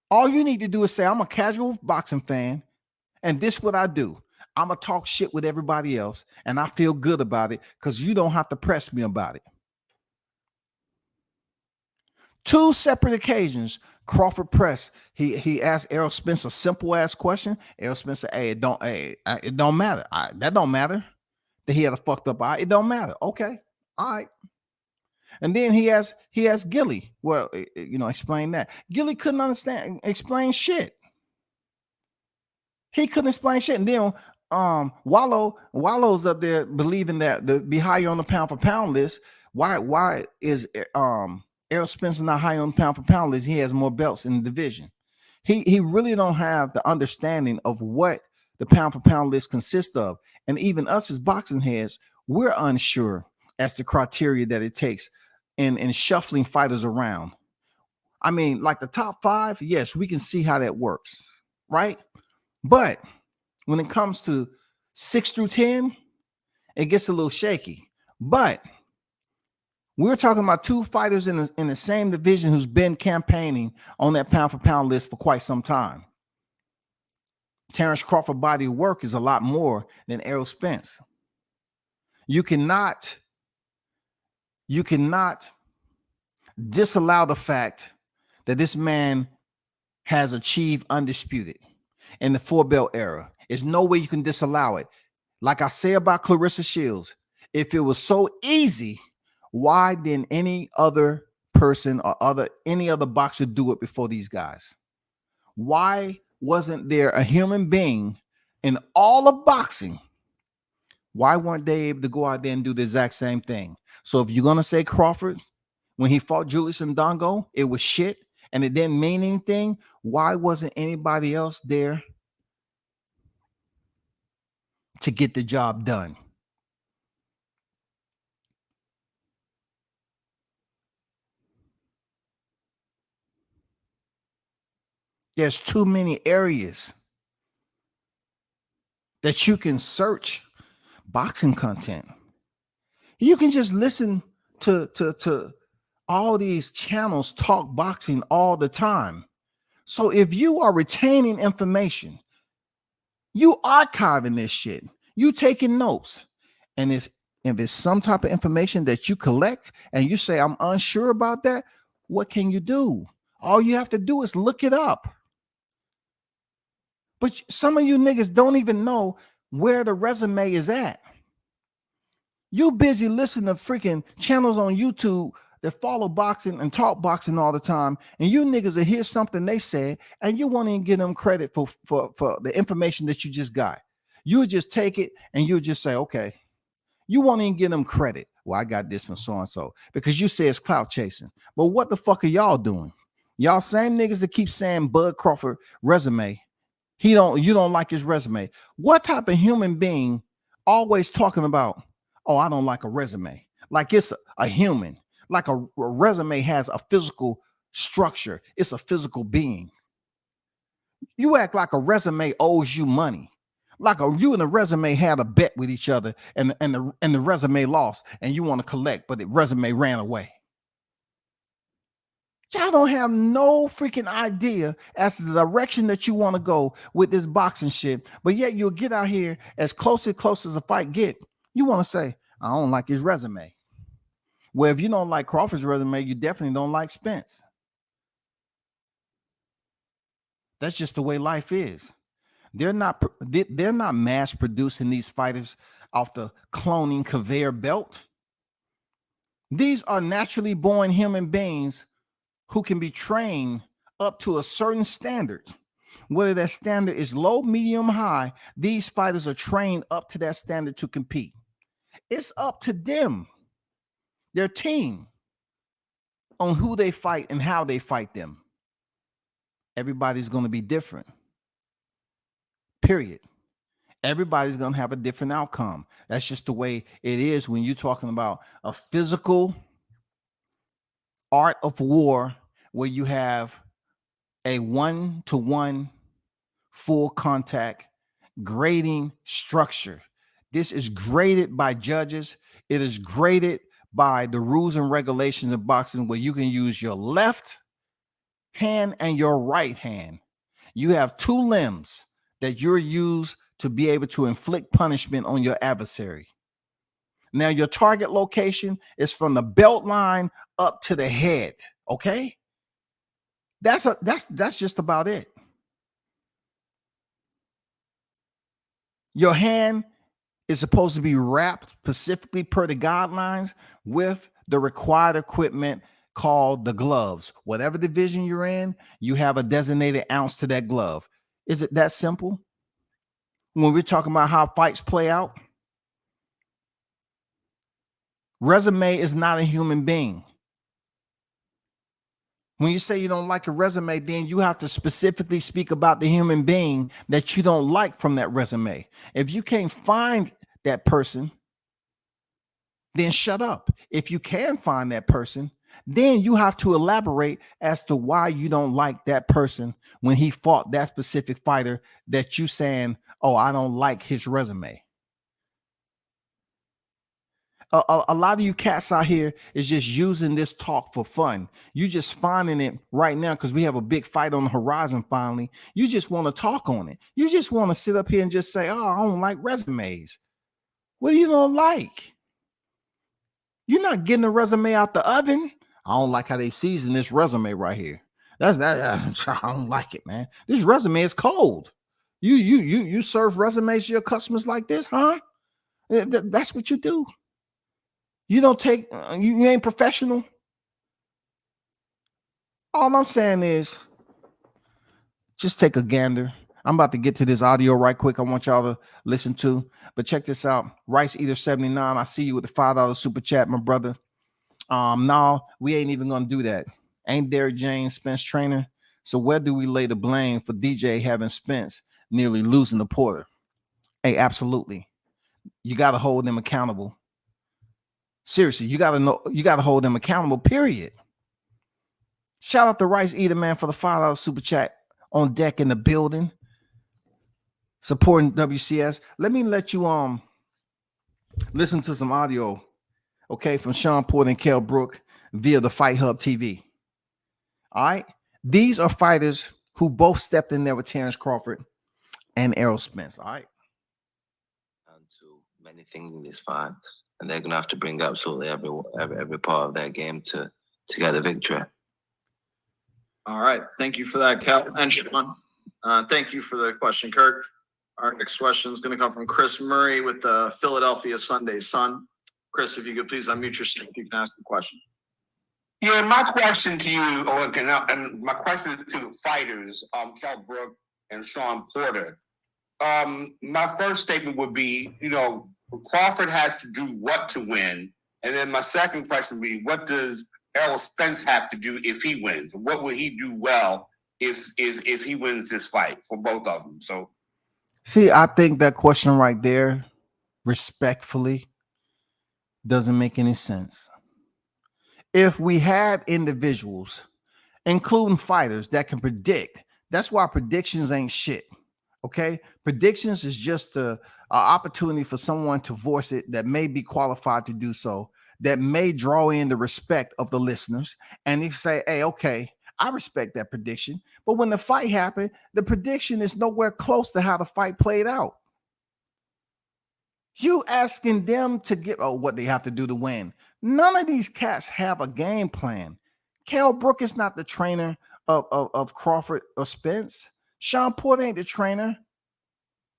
All you need to do is say, I'm a casual boxing fan, and this is what I do. I'm going to talk shit with everybody else, and I feel good about it because you don't have to press me about it. Two separate occasions, Crawford pressed. He asked Errol Spence a simple ass question. Errol Spence said, "Hey, it don't matter. That don't matter. That he had a fucked up eye. It don't matter. Okay, all right." And then he asked Gilly. Well, explain that. Gilly couldn't explain shit. He couldn't explain shit. And then Wallow's up there believing that to be higher on the pound for pound list. Why is Errol Spence not high on the pound for pound list? He has more belts in the division. He really don't have the understanding of what the pound for pound list consists of. And even us as boxing heads, we're unsure as the criteria that it takes in shuffling fighters around. I mean, like the top 5, yes, we can see how that works, right? But when it comes to 6 through 10, it gets a little shaky. But we're talking about 2 fighters in the same division who's been campaigning on that pound for pound list for quite some time. Terrence Crawford body of work is a lot more than Errol Spence. You cannot disallow the fact that this man has achieved undisputed in the 4-belt era. There's no way you can disallow it. Like I say about Clarissa Shields, if it was so easy, why didn't any other person or any other boxer do it before these guys? Why wasn't there a human being in all of boxing? Why weren't they able to go out there and do the exact same thing? So if you're going to say Crawford, when he fought Julius Ndongo, it was shit and it didn't mean anything, why wasn't anybody else there to get the job done? There's too many areas that you can search boxing content. You can just listen to all these channels talk boxing all the time. So if you are retaining information, you archiving this shit, you taking notes. And if it's some type of information that you collect and you say, I'm unsure about that, what can you do? All you have to do is look it up. But some of you niggas don't even know where the resume is at. You busy listening to freaking channels on YouTube that follow boxing and talk boxing all the time, and you niggas will hear something they said, and you won't even give them credit for the information that you just got. You would just take it and you would just say, okay. You won't even give them credit. Well, I got this from so-and-so because you say it's clout chasing. But what the fuck are y'all doing? Y'all same niggas that keep saying Bud Crawford resume. You don't like his resume. What type of human being always talking about, oh, I don't like a resume? Like it's a human. Like a resume has a physical structure. It's a physical being. You act like a resume owes you money. Like you and the resume had a bet with each other and the resume lost and you want to collect, but the resume ran away. Y'all don't have no freaking idea as to the direction that you want to go with this boxing shit, but yet you'll get out here as close as the fight get. You want to say, I don't like his resume. Well, if you don't like Crawford's resume, you definitely don't like Spence. That's just the way life is. They're not mass producing these fighters off the cloning conveyor belt. These are naturally born human beings who can be trained up to a certain standard. Whether that standard is low, medium, high, these fighters are trained up to that standard to compete. It's up to them, their team, on who they fight and how they fight them. Everybody's going to be different. Period. Everybody's going to have a different outcome. That's just the way it is when you're talking about a physical art of war where you have a 1-to-1 full contact grading structure. This is graded by judges. It is graded by the rules and regulations of boxing where you can use your left hand and your right hand. You have 2 limbs that you're used to be able to inflict punishment on your adversary. Now, your target location is from the belt line up to the head. Okay, that's just about it. Your hand is supposed to be wrapped specifically per the guidelines with the required equipment called the gloves. Whatever division you're in, you have a designated ounce to that glove. Is it that simple? When we're talking about how fights play out, resume is not a human being. When you say you don't like a resume, then you have to specifically speak about the human being that you don't like from that resume. If you can't find that person, then shut up. If you can find that person, then you have to elaborate as to why you don't like that person when he fought that specific fighter that you saying, oh, I don't like his resume. A lot of you cats out here is just using this talk for fun. You just finding it right now because we have a big fight on the horizon finally. You just want to talk on it. You just want to sit up here and just say, oh, I don't like resumes. What do you don't like? You're not getting the resume out the oven. I don't like how they season this resume right here. That's that. I don't like it, man. This resume is cold. You serve resumes to your customers like this, huh? That's what you do. You don't take. You ain't professional. All I'm saying is, just take a gander. I'm about to get to this audio right quick. I want y'all to listen to. But check this out. Rice Eater 79. I see you with the $5 super chat, my brother. No, we ain't even gonna do that. Ain't Derek James Spence trainer? So where do we lay the blame for DJ having Spence nearly losing the Porter? Hey, absolutely. You got to hold them accountable. Seriously, you got to know. You got to hold them accountable. Period. Shout out to Rice Eater, man, for the $5 super chat on deck in the building, supporting WCS. Let me let you listen to some audio, okay, from Sean Porter and Kell Brook via the Fight Hub TV. All right, these are fighters who both stepped in there with Terrence Crawford and Errol Spence. All right, and to many things in this fight, and they're gonna have to bring absolutely every part of their game to get the victory. All right. Thank you for that, Kell and Sean. Thank you for the question, Kirk. Our next question is going to come from Chris Murray with the Philadelphia Sunday Sun. Chris, if you could please unmute yourself, you can ask the question. Yeah, my question to you, and my question is to the fighters, Kell Brook and Sean Porter. My first statement would be, Crawford has to do what to win? And then my second question would be, what does Errol Spence have to do if he wins? What will he do well if he wins this fight for both of them? So, see, I think that question right there, respectfully, doesn't make any sense. If we had individuals, including fighters, that can predict, that's why predictions ain't shit. Okay, predictions is just a opportunity for someone to voice it that may be qualified to do so, that may draw in the respect of the listeners, and they say, hey, okay, I respect that prediction. But when the fight happened, the prediction is nowhere close to how the fight played out. You asking them to get what they have to do to win. None of these cats have a game plan. Kell Brook is not the trainer of Crawford or Spence. Sean Porter ain't the trainer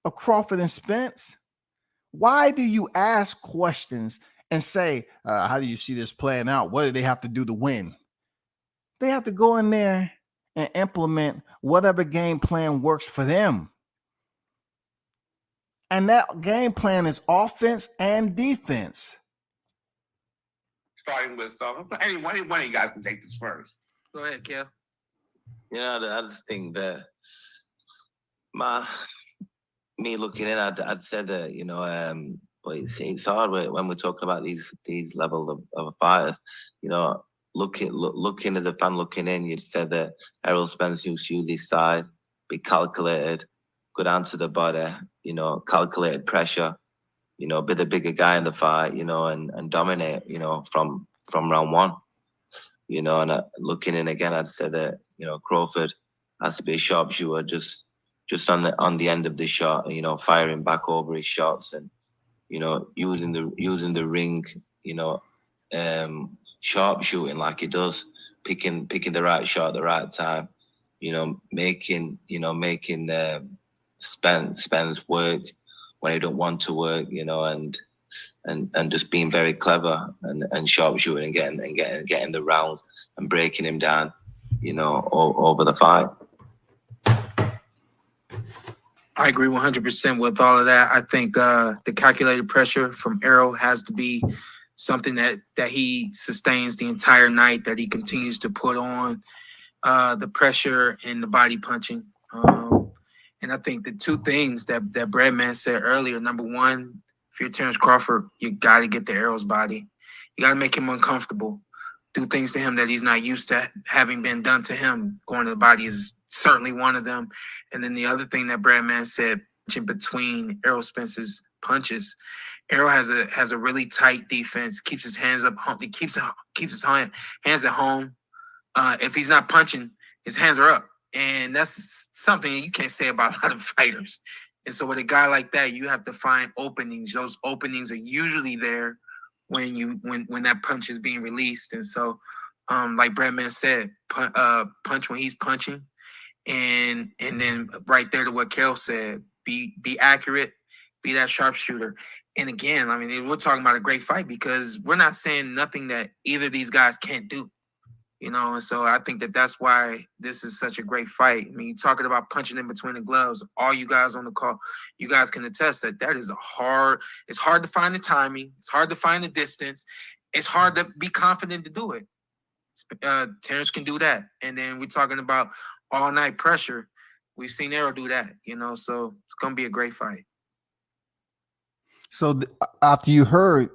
of Crawford and Spence. Why do you ask questions and say, how do you see this playing out? What do they have to do to win? They have to go in there and implement whatever game plan works for them. And that game plan is offense and defense. starting with, one of you guys can take this first. Go ahead, Kell. I just think that me looking in, I'd said that, but it's hard when we're talking about these level of fighters, looking as a fan looking in, you'd said that Errol Spence used to use his size, be calculated, go down to the body, calculated pressure, be the bigger guy in the fight, and dominate, from round one, and looking in again, I'd say that, Crawford has to be a sharpshooter, just on the end of the shot, firing back over his shots and, using the ring, sharp shooting like he does, picking the right shot at the right time, making Spence work when he don't want to work, and just being very clever and sharp shooting and getting the rounds and breaking him down, over the fight. I agree 100% with all of that. I think the calculated pressure from Errol has to be something that he sustains the entire night, that he continues to put on the pressure and the body punching. And I think the two things that Breadman said earlier, number one, if you're Terrence Crawford, you got to get the Errol's body. You got to make him uncomfortable. Do things to him that he's not used to having been done to him. Going to the body is certainly one of them. And then the other thing that Bradman said, in between Errol Spence's punches, Errol has a really tight defense. Keeps his hands up. He keeps his hands at home. If he's not punching, his hands are up, and that's something you can't say about a lot of fighters. And so with a guy like that, you have to find openings. Those openings are usually there when that punch is being released. And so, like Bradman said, punch when he's punching, and then right there to what Kell said, be accurate, be that sharpshooter. And again, I mean, we're talking about a great fight because we're not saying nothing that either of these guys can't do. You know, and so I think that's why this is such a great fight. I mean, you're talking about punching in between the gloves. All you guys on the call, you guys can attest that is it's hard to find the timing. It's hard to find the distance. It's hard to be confident to do it. Terrence can do that. And then we're talking about all night pressure. We've seen Errol do that, you know, so it's going to be a great fight. So after you heard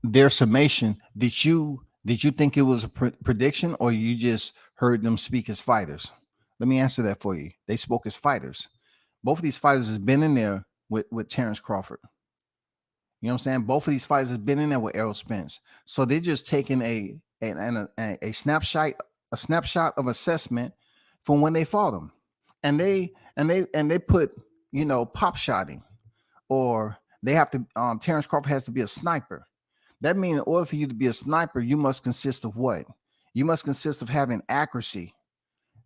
their summation, did you think it was a prediction, or you just heard them speak as fighters? Let me answer that for you. They spoke as fighters. Both of these fighters has been in there with Terrence Crawford. You know what I'm saying? Both of these fighters has been in there with Errol Spence. So they're just taking a snapshot of assessment from when they fought them, and they put, you know, pop shotting, or they have to. Terrence Crawford has to be a sniper. That means in order for you to be a sniper, you must consist of what? You must consist of having accuracy.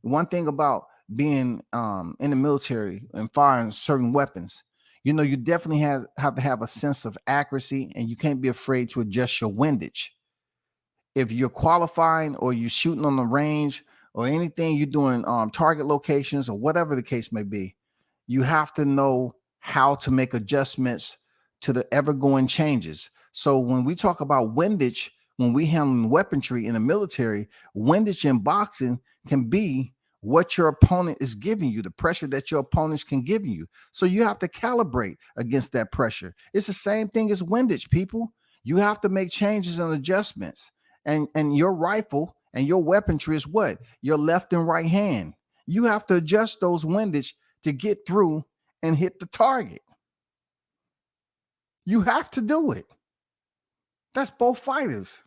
One thing about being in the military and firing certain weapons, you know, you definitely have to have a sense of accuracy, and you can't be afraid to adjust your windage. If you're qualifying or you're shooting on the range or anything, you're doing target locations or whatever the case may be, you have to know how to make adjustments to the ever-going changes. So when we talk about windage, when we handle weaponry in the military, windage in boxing can be what your opponent is giving you, the pressure that your opponents can give you. So you have to calibrate against that pressure. It's the same thing as windage, people. You have to make changes and adjustments. And your rifle and your weaponry is what? Your left and right hand. You have to adjust those windage to get through and hit the target. You have to do it. That's both fighters.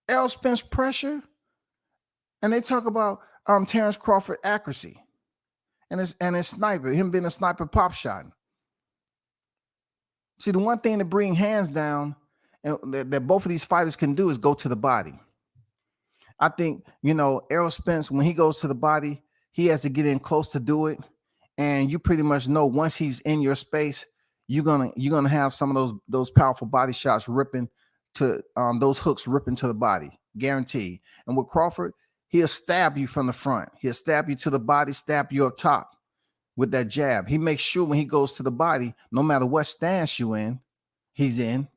Errol Spence pressure, and they talk about Terrence Crawford accuracy, and his sniper, him being a sniper pop shot. See, the one thing to bring hands down and that both of these fighters can do is go to the body. I think, you know, Errol Spence, when he goes to the body, he has to get in close to do it, and you pretty much know once he's in your space, you're gonna have some of those powerful body shots ripping to those hooks ripping to the body, guaranteed. And with Crawford, he'll stab you from the front. He'll stab you to the body, stab you up top with that jab. He makes sure when he goes to the body, no matter what stance he's in,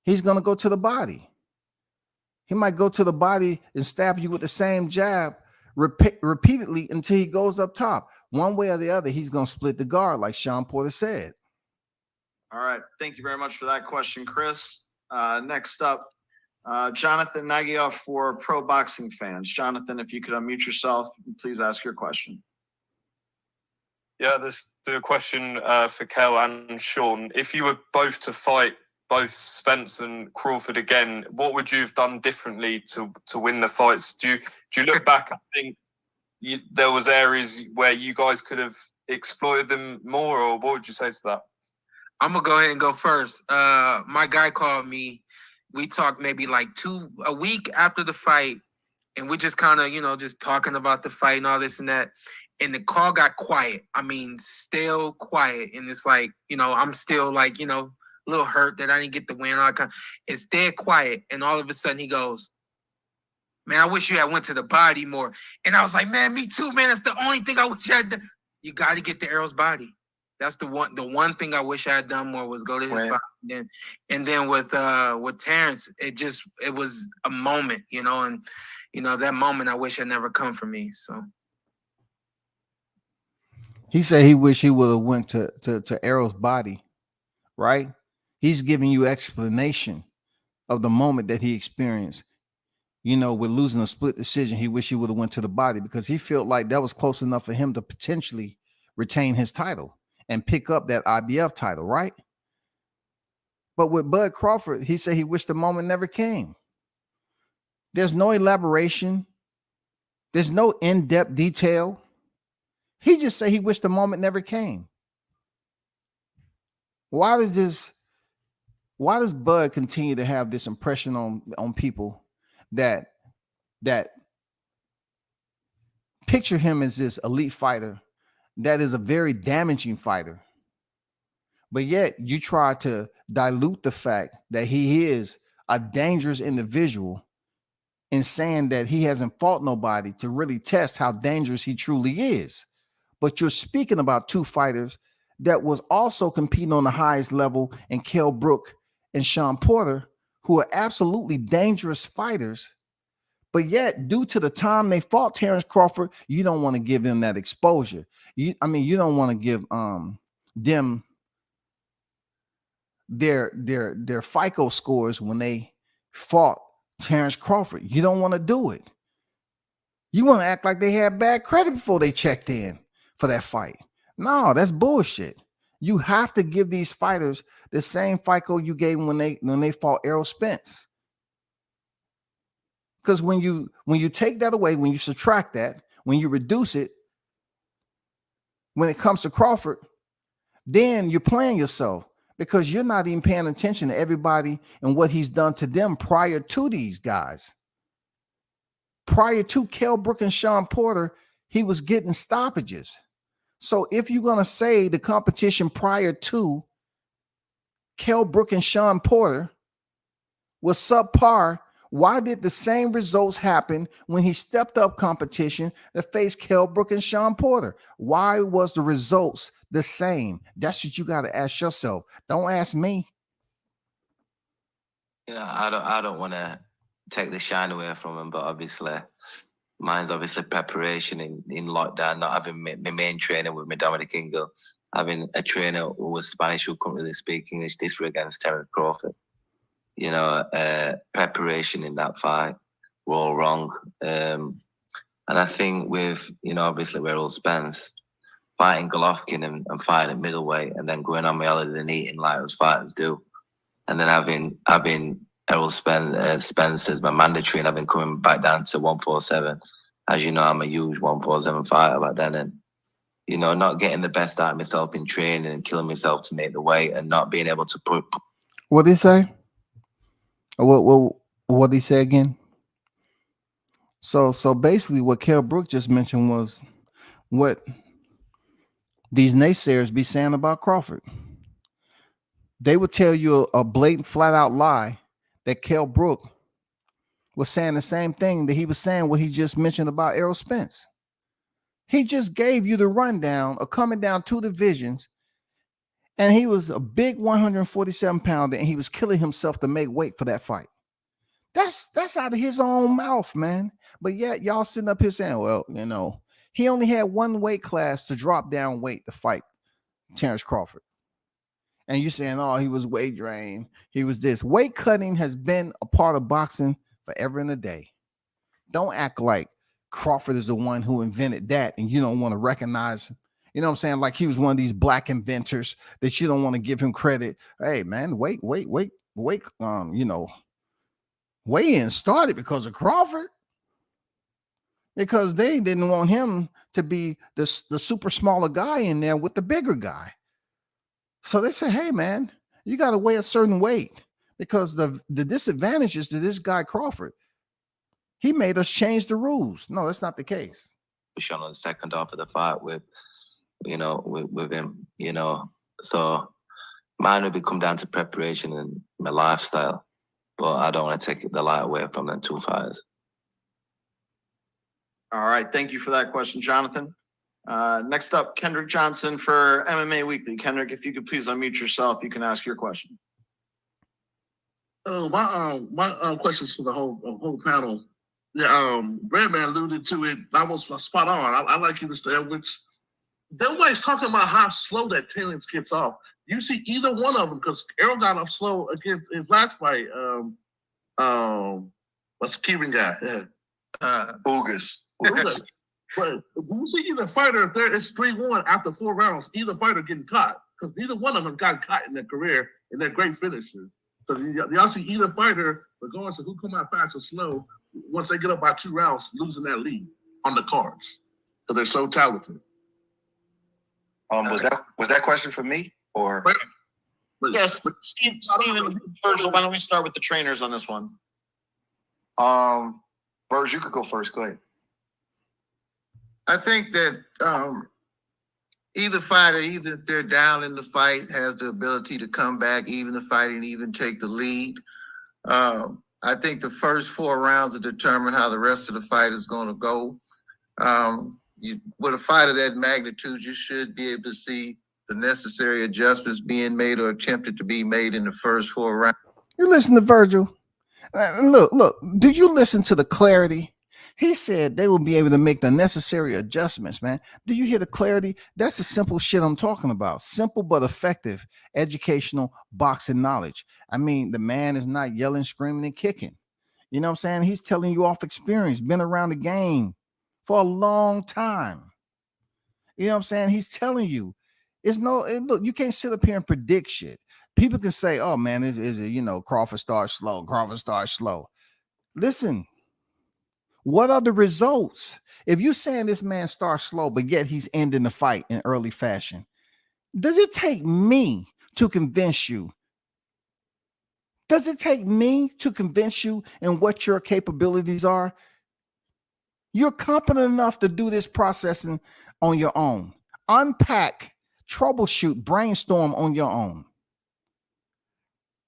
he's gonna go to the body. He might go to the body and stab you with the same jab repeatedly until he goes up top. One way or the other, he's gonna split the guard, like Sean Porter said. All right. Thank you very much for that question, Chris. Next up, Jonathan Nagyoff for Pro Boxing Fans. Jonathan, if you could unmute yourself, please ask your question. Yeah, this the question for Kell and Sean. If you were both to fight both Spence and Crawford again, what would you have done differently to win the fights? Do you look back and think there was areas where you guys could have exploited them more, or what would you say to that? I'm gonna go ahead and go first. My guy called me. We talked maybe like a week after the fight, and we just kind of, you know, just talking about the fight and all this and that. And the call got quiet. I mean, still quiet. And it's like, you know, I'm still like, you know, a little hurt that I didn't get the win. It's dead quiet. And all of a sudden he goes, "Man, I wish you had went to the body more." And I was like, "Man, me too, man. That's the only thing I wish I had done." You got to get to Errol's body. That's the one thing I wish I had done more was go to his body. And then with Terrence, it was a moment, you know, and you know, that moment I wish had never come for me. So He said he wished he would have went to Errol's body, right? He's giving you explanation of the moment that he experienced. You know, with losing a split decision, he wished he would have went to the body because he felt like that was close enough for him to potentially retain his title and pick up that IBF title, right? But with Bud Crawford, he said he wished the moment never came. There's no elaboration. There's no in-depth detail. He just said he wished the moment never came. Why does Bud continue to have this impression on people that picture him as this elite fighter that is a very damaging fighter? But yet you try to dilute the fact that he is a dangerous individual in saying that he hasn't fought nobody to really test how dangerous he truly is. But you're speaking about two fighters that was also competing on the highest level in Kell Brook and Sean Porter, who are absolutely dangerous fighters. But yet, due to the time they fought Terrence Crawford, you don't want to give them that exposure. You don't want to give them their FICO scores when they fought Terrence Crawford. You don't want to do it. You want to act like they had bad credit before they checked in for that fight. No, that's bullshit. You have to give these fighters the same FICO you gave them when they fought Errol Spence. Because when you take that away, when you subtract that, when you reduce it, when it comes to Crawford, then you're playing yourself because you're not even paying attention to everybody and what he's done to them prior to these guys. Prior to Kell Brook and Sean Porter, he was getting stoppages. So if you're going to say the competition prior to Kell Brook and Sean Porter was subpar, why did the same results happen when he stepped up competition to face Kell Brook and Sean Porter? Why was the results the same? That's what you got to ask yourself. Don't ask me. You know, I don't want to take the shine away from him, but obviously, mine's obviously preparation in lockdown, not having my main trainer with me, Dominic Ingle, having a trainer who was Spanish who couldn't really speak English, this were against Terrence Crawford. You know, preparation in that fight were all wrong. And I think with, you know, obviously Errol Spence fighting Golovkin and fighting at middleweight and then going on my holiday and eating like those fighters do. And then having Errol Spence as my mandatory and having coming back down to 147. As you know, I'm a huge 147 fighter back then. And, you know, not getting the best out of myself in training and killing myself to make the weight and not being able to put. What did he say? What did he say again? So basically what Kell Brook just mentioned was what these naysayers be saying about Crawford. They would tell you a blatant, flat out lie that Kell Brook was saying the same thing that he was saying what he just mentioned about Errol Spence. He just gave you the rundown of coming down 2 divisions, and he was a big 147 pounder, and he was killing himself to make weight for that fight. That's out of his own mouth, man. But yet y'all sitting up here saying, well, you know, he only had one weight class to drop down weight to fight Terrence Crawford. And you're saying, oh, he was weight drained. He was this. Weight cutting has been a part of boxing forever and a day. Don't act like Crawford is the one who invented that and you don't want to recognize him. You know what I'm saying? Like he was one of these black inventors that you don't want to give him credit. Hey, man, wait, you know, weigh-in started because of Crawford. Because they didn't want him to be the super smaller guy in there with the bigger guy. So they say, hey, man, you got to weigh a certain weight because the disadvantages to this guy Crawford, he made us change the rules. No, that's not the case. Push on the second half of the fight with him, you know. So mine would come down to preparation and my lifestyle. But I don't want to take the light away from them 2 fighters. All right. Thank you for that question, Jonathan. Next up, Kendrick Johnson for MMA Weekly. Kendrick, if you could please unmute yourself, you can ask your question. My questions for the whole panel. Breadman alluded to it almost spot on. I like you, Mr. Edwards. Nobody's talking about how slow that Taylor gets off. You see either one of them because Errol got off slow against his last fight. What's the Cuban guy? Bogus. But you see either fighter, if there is 3-1 after 4 rounds, either fighter getting caught because neither one of them got caught in their career and they're great finishers. So y'all see either fighter, regardless of who come out fast or slow, once they get up by 2 rounds, losing that lead on the cards because they're so talented. Was that question for me or? Yes, Steven, Virgil, why don't we start with the trainers on this one? Virgil, you could go first. Go ahead. I think that either fighter, either if they're down in the fight, has the ability to come back, even the fight, and even take the lead. I think the first 4 rounds will determine how the rest of the fight is going to go. With a fight of that magnitude, you should be able to see the necessary adjustments being made or attempted to be made in the first 4 rounds. You listen to Virgil. Look, do you listen to the clarity? He said they will be able to make the necessary adjustments, man. Do you hear the clarity? That's the simple shit I'm talking about. Simple but effective educational boxing knowledge. I mean, the man is not yelling, screaming, and kicking. You know what I'm saying? He's telling you off experience, been around the game for a long time. You know what I'm saying? He's telling you. Look, you can't sit up here and predict shit. People can say, oh man, is it, Crawford starts slow. Listen, what are the results? If you're saying this man starts slow, but yet he's ending the fight in early fashion, does it take me to convince you? Does it take me to convince you in what your capabilities are? You're competent enough to do this processing on your own. Unpack, troubleshoot, brainstorm on your own.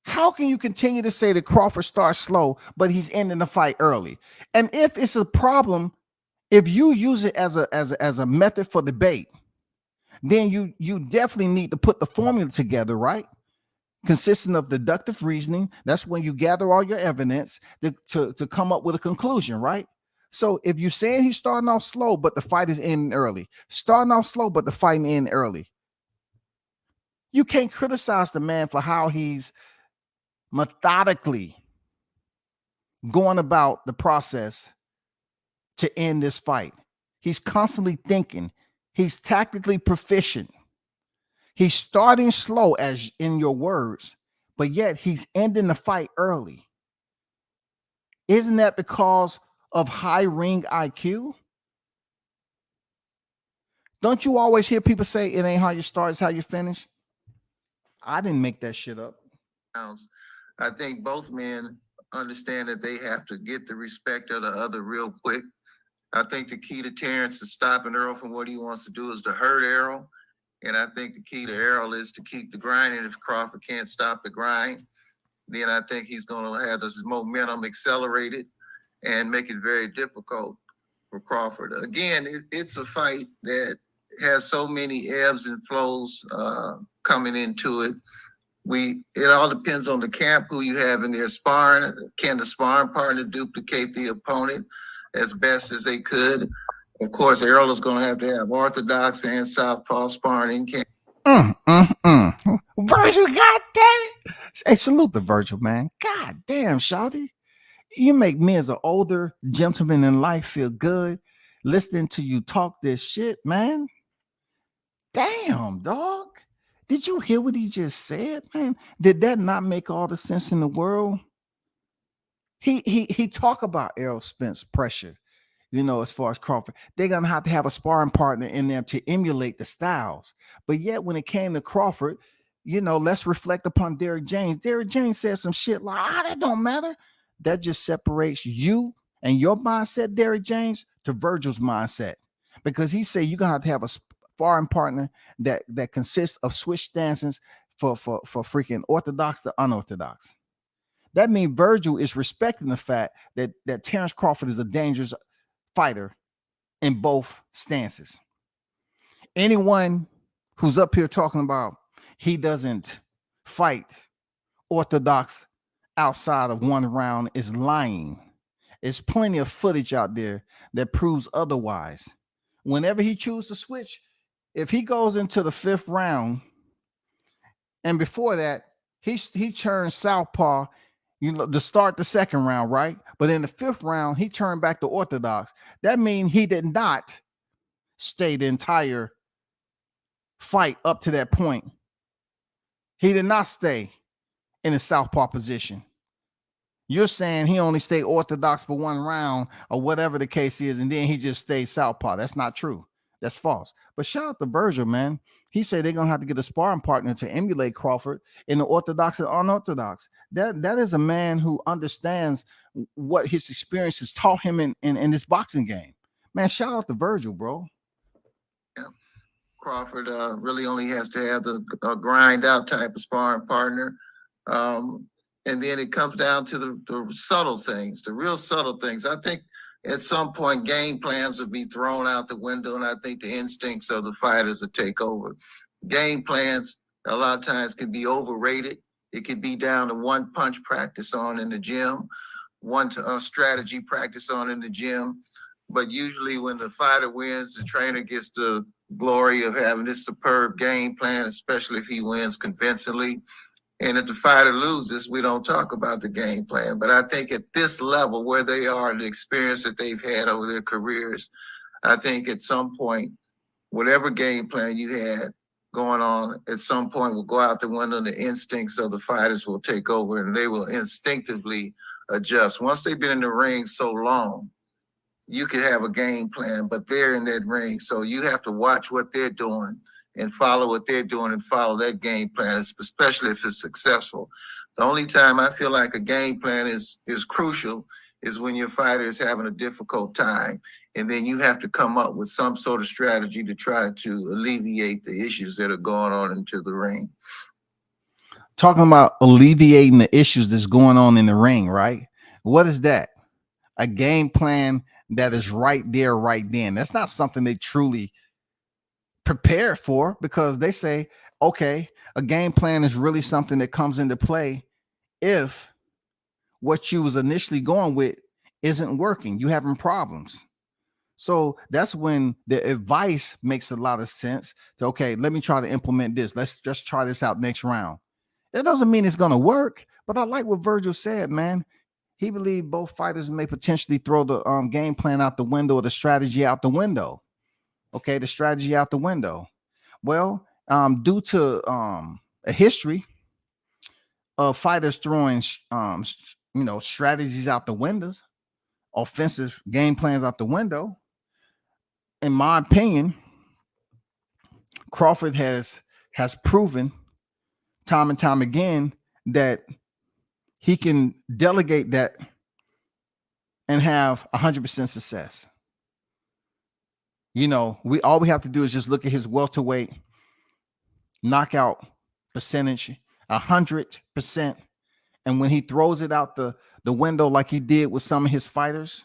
How can you continue to say that Crawford starts slow, but he's ending the fight early? And if it's a problem, if you use it as a method for debate, then you definitely need to put the formula together, right? Consisting of deductive reasoning. That's when you gather all your evidence to come up with a conclusion, right? So if you're saying he's starting off slow, but the fight is ending early, starting off slow, but the fight ending early, you can't criticize the man for how he's methodically going about the process to end this fight. He's constantly thinking. He's tactically proficient. He's starting slow, as in your words, but yet he's ending the fight early. Isn't that because of high ring IQ? Don't you always hear people say it ain't how you start, it's how you finish? I didn't make that shit up. I think both men understand that they have to get the respect of the other real quick. I think the key to Terrence is stopping Errol from what he wants to do is to hurt Errol. And I think the key to Errol is to keep the grind. And if Crawford can't stop the grind, then I think he's going to have this momentum accelerated and make it very difficult for Crawford. Again, it's a fight that has so many ebbs and flows coming into it. It all depends on the camp, who you have in there sparring. Can the sparring partner duplicate the opponent as best as they could? Of course, Errol is going to have orthodox and southpaw sparring in camp. Virgil, God damn it. Hey, salute the Virgil, man. God damn, shawty. You make me as an older gentleman in life feel good listening to you talk this shit, man. Damn, dog. Did you hear what he just said, man? Did that not make all the sense in the world? He talk about Errol Spence pressure, as far as Crawford. They're going to have a sparring partner in there to emulate the styles. But yet when it came to Crawford, let's reflect upon Derrick James. Derrick James said some shit like, that don't matter. That just separates you and your mindset, Derrick James, to Virgil's mindset. Because he said you're going to have a sparring partner that consists of switch stances for freaking orthodox to unorthodox. That means Virgil is respecting the fact that Terrence Crawford is a dangerous fighter in both stances. Anyone who's up here talking about he doesn't fight orthodox outside of one round is lying. There's plenty of footage out there that proves otherwise. Whenever he chooses to switch, if he goes into the 5th round, and before that, he turned southpaw, to start the 2nd round, right? But in the 5th round, he turned back to orthodox. That means he did not stay the entire fight up to that point. He did not stay in the southpaw position. You're saying he only stayed orthodox for 1 round or whatever the case is, and then he just stayed southpaw. That's not true. That's false. But shout out to Virgil, man. He said they're gonna have to get a sparring partner to emulate Crawford in the orthodox and unorthodox. That is a man who understands what his experience has taught him in this boxing game. Man, shout out to Virgil, bro. Yeah. Crawford really only has to have the grind out type of sparring partner. And then it comes down to the subtle things, the real subtle things. I think at some point game plans will be thrown out the window, and I think the instincts of the fighters will take over. Game plans a lot of times can be overrated. It could be down to 1 punch practice on in the gym, 1 strategy practice on in the gym. But usually when the fighter wins, the trainer gets the glory of having this superb game plan, especially if he wins convincingly. And if the fighter loses, we don't talk about the game plan. But I think at this level where they are, the experience that they've had over their careers, I think at some point, whatever game plan you had going on, at some point will go out the window and the instincts of the fighters will take over and they will instinctively adjust. Once they've been in the ring so long, you could have a game plan, but they're in that ring. So you have to watch what they're doing and follow what they're doing and follow that game plan, especially if it's successful. The only time I feel like a game plan is crucial is when your fighter is having a difficult time. And then you have to come up with some sort of strategy to try to alleviate the issues that are going on into the ring. Talking about alleviating the issues that's going on in the ring, right? What is that? A game plan that is right there, right then. That's not something they truly prepare for, because they say, okay, a game plan is really something that comes into play if what you was initially going with isn't working, you having problems. So that's when the advice makes a lot of sense. To, okay, let me try to implement this. Let's just try this out next round. It doesn't mean it's going to work, but I like what Virgil said, man. He believed both fighters may potentially throw the game plan out the window or the strategy out the window. Okay, the strategy out the window. Well, due to a history of fighters throwing, strategies out the windows, offensive game plans out the window, in my opinion, Crawford has proven time and time again that he can delegate that and have 100% success. All we have to do is just look at his welterweight knockout percentage, 100%. And when he throws it out the window like he did with some of his fighters,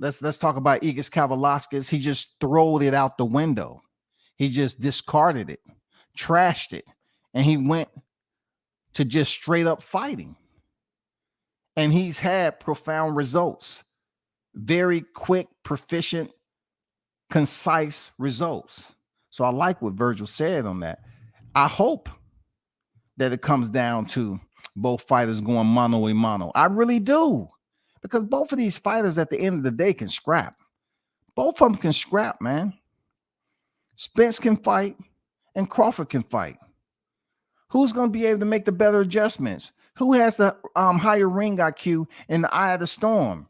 let's talk about Igis Kavalauskas. He just throwed it out the window. He just discarded it, trashed it, and he went to just straight up fighting. And he's had profound results, very quick, proficient, concise results. So I like what Virgil said on that. I hope that it comes down to both fighters going mano a mano. I really do, because both of these fighters at the end of the day can scrap. Both of them can scrap, man. Spence can fight and Crawford can fight. Who's going to be able to make the better adjustments? Who has the higher ring IQ in the eye of the storm?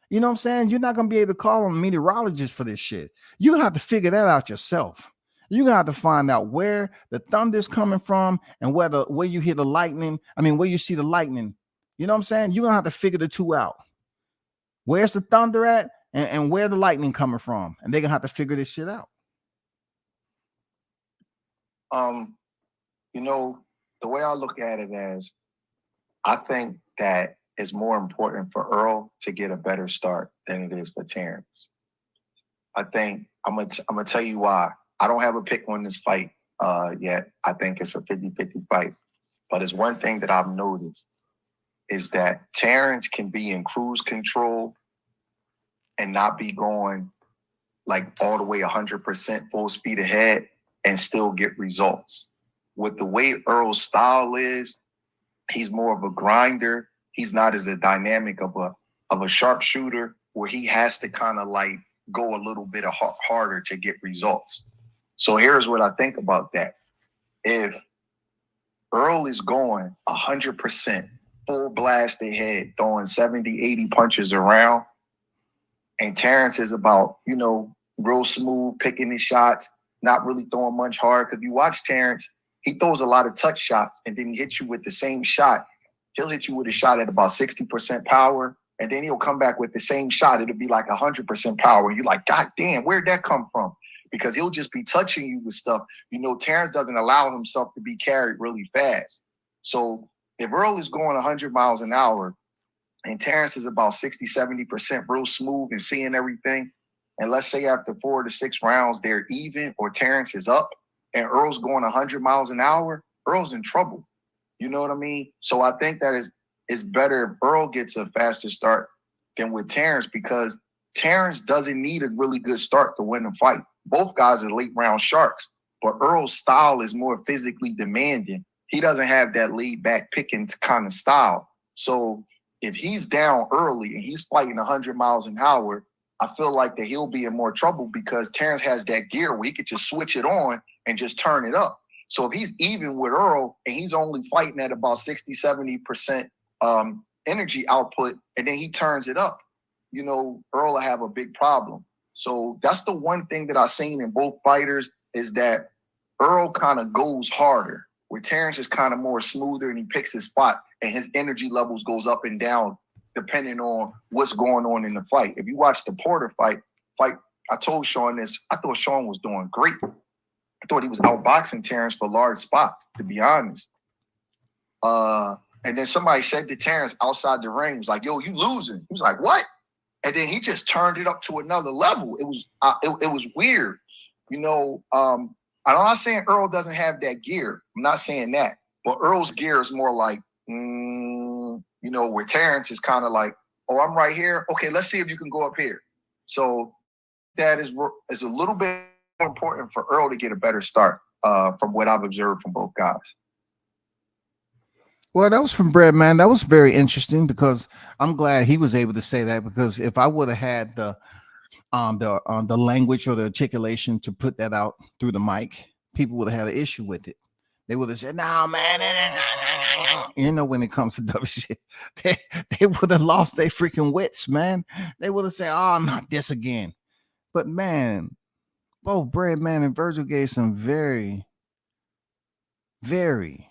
You know what I'm saying? You're not going to be able to call on a meteorologist for this shit. You're going to have to figure that out yourself. You're going to have to find out where the thunder is coming from and where you hear the lightning. Where you see the lightning. You know what I'm saying? You're going to have to figure the two out. Where's the thunder at and where the lightning coming from? And they're going to have to figure this shit out. The way I look at it is, I think that it's more important for Earl to get a better start than it is for Terrence. I think I'm gonna tell you why. I don't have a pick on this fight yet. I think it's a 50-50 fight. But it's one thing that I've noticed is that Terrence can be in cruise control and not be going like all the way 100% full speed ahead and still get results. With the way Earl's style is, he's more of a grinder. He's not as a dynamic of a sharpshooter where he has to kind of like go a little bit harder to get results. So here's what I think about that. If Earl is going 100% full blast ahead, throwing 70, 80 punches around, and Terrence is about, you know, real smooth, picking his shots, not really throwing much hard. Because you watch Terrence, he throws a lot of touch shots, and then he hits you with the same shot. He'll hit you with a shot at about 60% power, and then he'll come back with the same shot. It'll be like 100% power. And you're like, God damn, where'd that come from? Because he'll just be touching you with stuff. You know, Terrence doesn't allow himself to be carried really fast. So if Earl is going 100 miles an hour and Terrence is about 60, 70% real smooth and seeing everything, and let's say after 4 to 6 rounds, they're even or Terrence is up and Earl's going 100 miles an hour, Earl's in trouble. You know what I mean? So I think that it's better if Earl gets a faster start than with Terrence, because Terrence doesn't need a really good start to win the fight. Both guys are late round sharks, but Earl's style is more physically demanding. He doesn't have that laid back picking kind of style. So if he's down early and he's fighting 100 miles an hour, I feel like that he'll be in more trouble because Terrence has that gear where he could just switch it on and just turn it up. So if he's even with Earl and he's only fighting at about 60, 70% energy output, and then he turns it up, you know, Earl will have a big problem. So that's the one thing that I've seen in both fighters is that Earl kind of goes harder, where Terrence is kind of more smoother and he picks his spot and his energy levels goes up and down depending on what's going on in the fight. If you watch the Porter fight, I told Sean this, I thought Sean was doing great. I thought he was outboxing Terrence for large spots, to be honest. And then somebody said to Terrence outside the ring, was like, yo, you losing. He was like, what? And then he just turned it up to another level. It was weird. You know, I'm not saying Earl doesn't have that gear. I'm not saying that. But Earl's gear is more like, you know, where Terrence is kind of like, oh, I'm right here. Okay, let's see if you can go up here. So that is a little bit important for Earl to get a better start from what I've observed from both guys. Well, that was from Brad, man. That was very interesting because I'm glad he was able to say that, because if I would have had the language or the articulation to put that out through the mic, people would have had an issue with it. They would have said, "No, man." You know, when it comes to W shit, they would have lost their freaking wits, man. They would have said, "Oh, not this again." But man, both Brad, man, and Virgil gave some very, very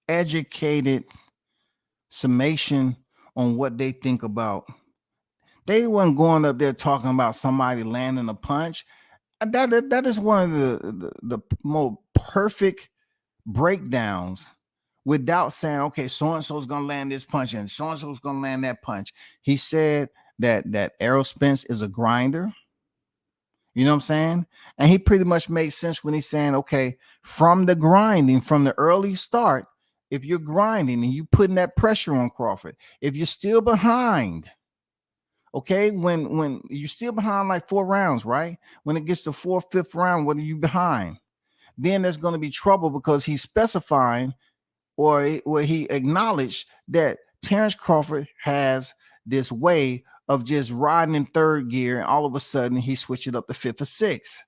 educated summation on what they think about. They weren't going up there talking about somebody landing a punch. That is one of the more perfect breakdowns without saying, okay, so-and-so is going to land this punch and so-and-so is going to land that punch. He said that Errol Spence is a grinder. You know what I'm saying? And he pretty much made sense when he's saying, okay, from the grinding, from the early start, if you're grinding and you putting that pressure on Crawford, if you're still behind, okay, when you're still behind like 4 rounds, right? When it gets to 4th, 5th round, whether you behind, then there's going to be trouble, because he's specifying or he acknowledged that Terrence Crawford has this way of just riding in 3rd gear, and all of a sudden he switched it up to 5th or 6th.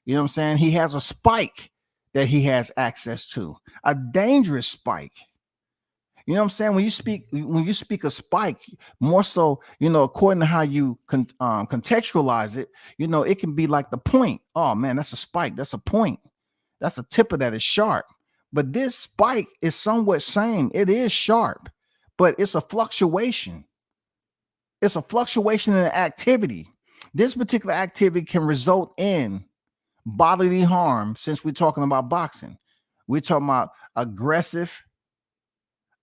You know what I'm saying? He has a spike that he has access to, a dangerous spike. You know what I'm saying? When you speak a spike, more so, you know, according to how you contextualize it, you know, it can be like the point. Oh man, that's a spike. That's a point. That's a tip of that is sharp. But this spike is somewhat same. It is sharp, but it's a fluctuation. It's a fluctuation in the activity. This particular activity can result in bodily harm. Since we're talking about boxing, we're talking about aggressive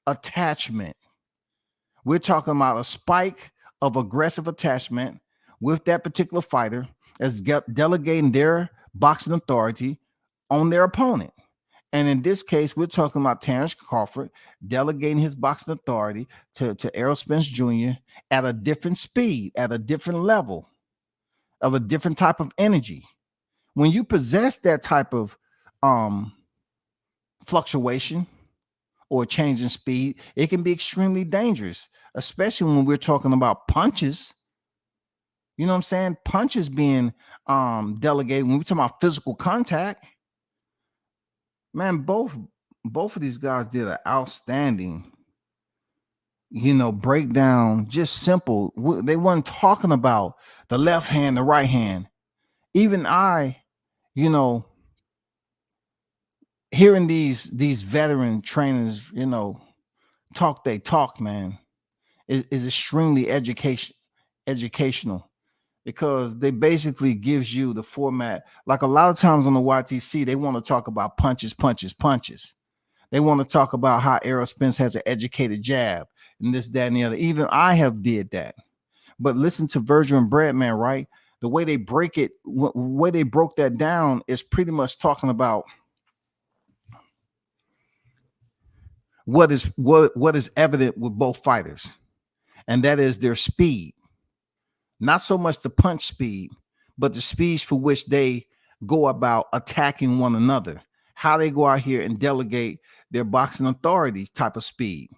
attachment. We're talking about a spike of aggressive attachment with that particular fighter as delegating their boxing authority on their opponent. And in this case, we're talking about Terrence Crawford delegating his boxing authority to Errol Spence Jr. at a different speed, at a different level. of a different type of energy. When you possess that type of fluctuation or change in speed, it can be extremely dangerous, especially when we're talking about punches. You know what I'm saying? Punches being delegated. When we're talking about physical contact, man, both of these guys did an outstanding, breakdown. Just simple. They weren't talking about the left hand, the right hand. Even I, hearing these veteran trainers, talk, man, is extremely educational, because they basically gives you the format. Like a lot of times on the YTC, they want to talk about punches. They want to talk about how Errol Spence has an educated jab and this, that, and the other. Even I have did that. But listen to Virgil and Breadman, right? The way they break it, way they broke that down is pretty much talking about what is evident with both fighters, and that is their speed. Not so much the punch speed, but the speeds for which they go about attacking one another. How they go out here and delegate their boxing authority type of speed.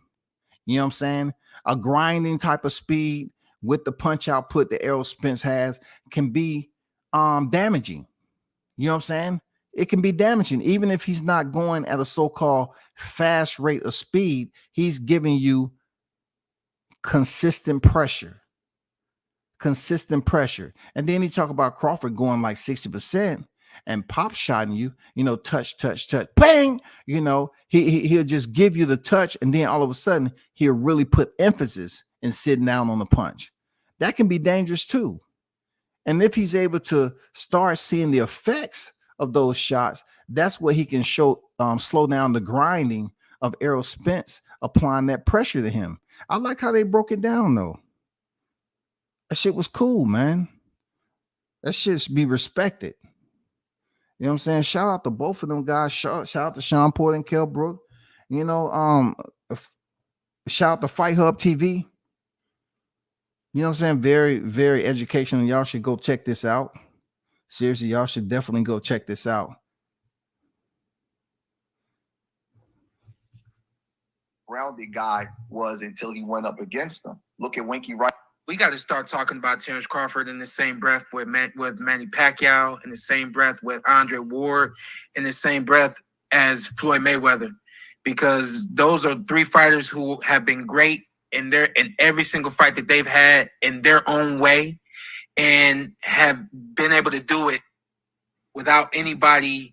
You know what I'm saying? A grinding type of speed with the punch output that Errol Spence has can be damaging. You know what I'm saying? It can be damaging. Even if he's not going at a so-called fast rate of speed, he's giving you consistent pressure. And then he talk about Crawford going like 60% and pop shotting you, touch, bang, he'll just give you the touch, and then all of a sudden he'll really put emphasis in sitting down on the punch. That can be dangerous too. And if he's able to start seeing the effects of those shots, that's where he can slow down the grinding of Errol Spence applying that pressure to him. I like how they broke it down though. That shit was cool, man. That shit should be respected. You know what I'm saying? Shout out to both of them guys. Shout out to Sean Porter and Kell Brook. Shout out to Fight Hub TV. You know what I'm saying? Very, very educational. Y'all should go check this out. Seriously, y'all should definitely go check this out. Rounded guy was until he went up against him. Look at Winky right. We got to start talking about Terrence Crawford in the same breath with Manny Pacquiao, in the same breath with Andre Ward, in the same breath as Floyd Mayweather, because those are three fighters who have been great in every single fight that they've had in their own way, and have been able to do it without anybody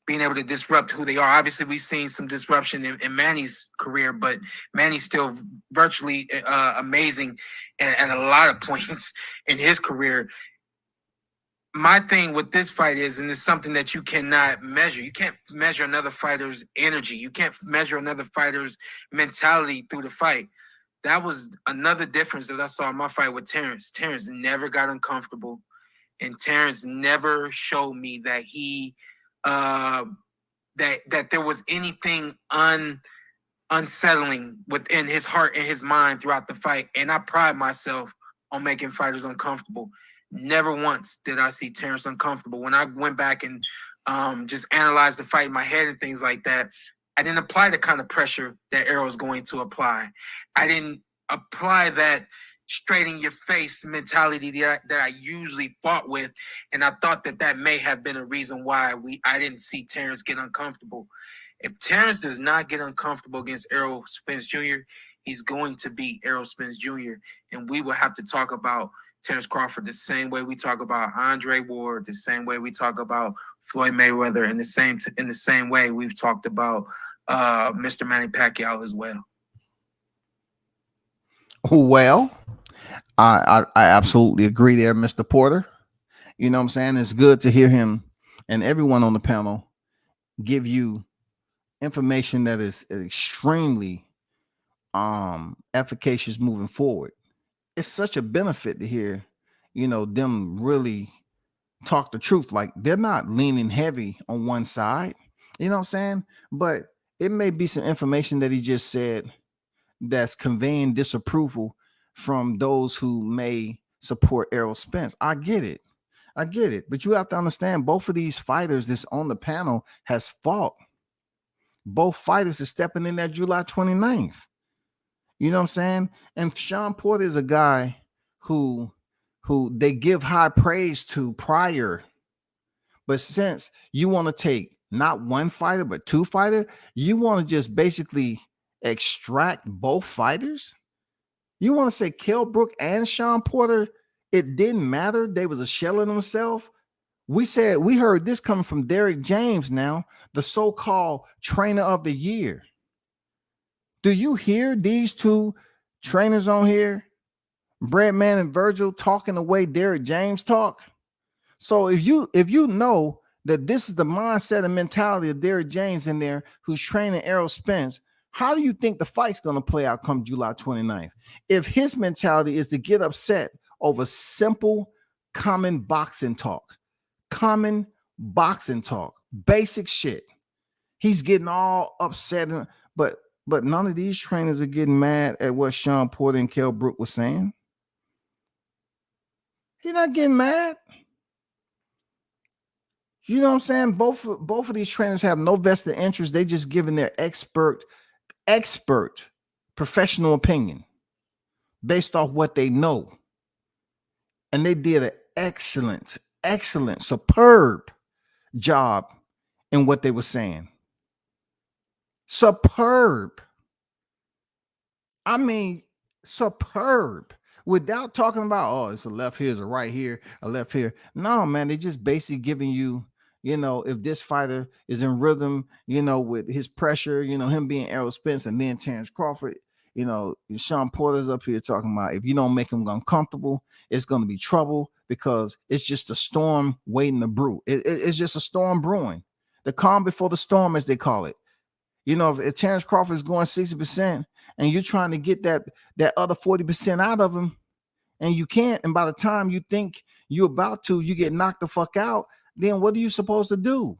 being able to disrupt who they are. Obviously, we've seen some disruption in Manny's career, but Manny's still virtually amazing and a lot of points in his career. My thing with this fight is, and it's something that you cannot measure. You can't measure another fighter's energy. You can't measure another fighter's mentality through the fight. That was another difference that I saw in my fight with Terrence. Terrence never got uncomfortable, and Terrence never showed me that he that there was anything unsettling within his heart and his mind throughout the fight. And I pride myself on making fighters uncomfortable. Never once did I see Terrence uncomfortable. When I went back and just analyzed the fight in my head and things like that, I didn't apply the kind of pressure that Errol's going to apply. I didn't apply that straight in your face mentality that I usually fought with. And I thought that may have been a reason why I didn't see Terrence get uncomfortable. If Terrence does not get uncomfortable against Errol Spence Jr., he's going to beat Errol Spence Jr. And we will have to talk about Terrence Crawford the same way we talk about Andre Ward, the same way we talk about Floyd Mayweather, and in the same way we've talked about Mr. Manny Pacquiao as well. Well, I absolutely agree there, Mr. Porter. You know what I'm saying? It's good to hear him and everyone on the panel give you information that is extremely efficacious moving forward. It's such a benefit to hear, them really talk the truth. Like, they're not leaning heavy on one side, you know what I'm saying? But it may be some information that he just said that's conveying disapproval from those who may support Errol Spence. I get it. I get it, but you have to understand both of these fighters that's on the panel has fought. Both fighters are stepping in that July 29th. You know what I'm saying? And Sean Porter is a guy who they give high praise to prior. But since you want to take not one fighter, but two fighters, you want to just basically extract both fighters. You want to say Kell Brook and Sean Porter, it didn't matter. They was a shell of themselves. We heard this coming from Derek James now, the so-called trainer of the year. Do you hear these two trainers on here, Breadman and Virgil, talking the way Derek James talk? So if you know that this is the mindset and mentality of Derek James in there who's training Errol Spence, how do you think the fight's going to play out come July 29th? If his mentality is to get upset over simple, common boxing talk, basic shit, he's getting all upset. But none of these trainers are getting mad at what Sean Porter and Kell Brook was saying. He's not getting mad. You know what I'm saying? Both of these trainers have no vested interest. They just giving their expert professional opinion based off what they know. And they did an excellent, superb job in what they were saying. Superb. I mean, superb. Without talking about, oh, it's a left here, it's a right here, a left here. No, man, they just basically giving you, if this fighter is in rhythm, with his pressure, him being Errol Spence and then Terrence Crawford, Sean Porter's up here talking about if you don't make him uncomfortable, it's going to be trouble because it's just a storm waiting to brew. It's just a storm brewing. The calm before the storm, as they call it. If Terrence Crawford is going 60% and you're trying to get that other 40% out of him and you can't, and by the time you think you're about to, you get knocked the fuck out, then what are you supposed to do?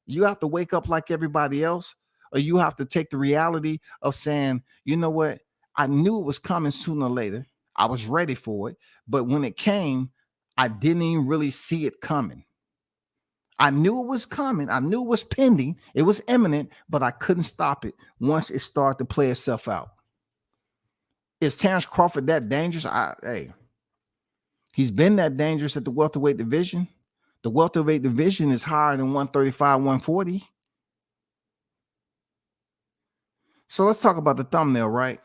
You have to wake up like everybody else, or you have to take the reality of saying, you know what? I knew it was coming sooner or later. I was ready for it. But when it came, I didn't even really see it coming. I knew it was coming. I knew it was pending. It was imminent, but I couldn't stop it once it started to play itself out. Is Terrence Crawford that dangerous? Hey, he's been that dangerous at the welterweight division. The welterweight division is higher than 135, 140. So let's talk about the thumbnail, right?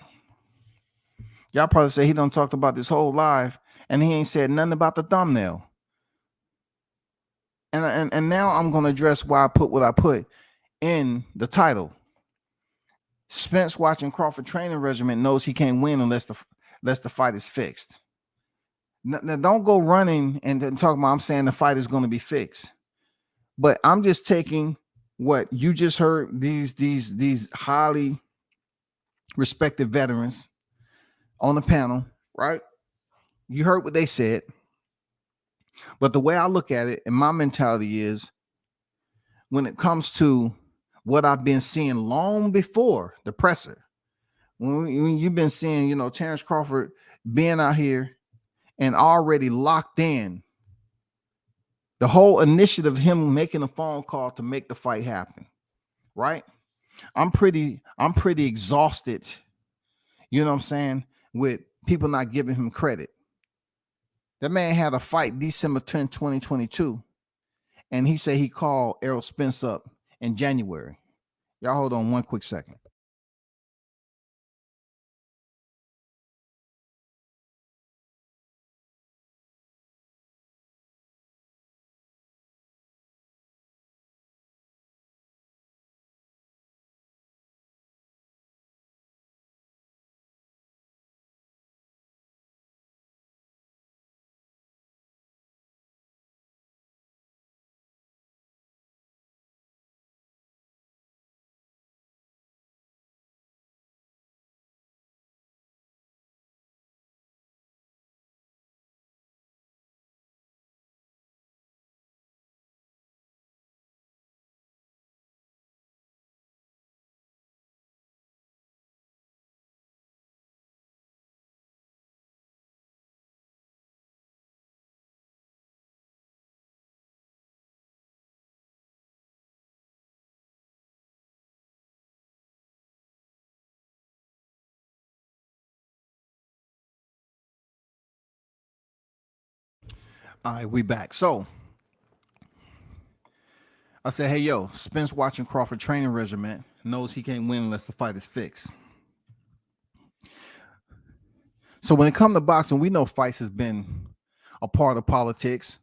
Y'all probably say he done talked about this whole live and he ain't said nothing about the thumbnail. And now I'm going to address why I put what I put in the title. Spence watching Crawford training regiment knows he can't win unless the fight is fixed. Now don't go running and talking about I'm saying the fight is going to be fixed. But I'm just taking what you just heard, these highly respected veterans on the panel, right? You heard what they said. But the way I look at it and my mentality is when it comes to what I've been seeing long before the presser, when you've been seeing, Terrence Crawford being out here and already locked in the whole initiative of him making a phone call to make the fight happen, right? I'm pretty exhausted, you know what I'm saying, with people not giving him credit. That man had a fight December 10, 2022, and he said he called Errol Spence up in January. Y'all hold on one quick second. All right, we back. So I said, hey, yo, Spence watching Crawford training regiment knows he can't win unless the fight is fixed. So when it comes to boxing, we know fights has been a part of politics.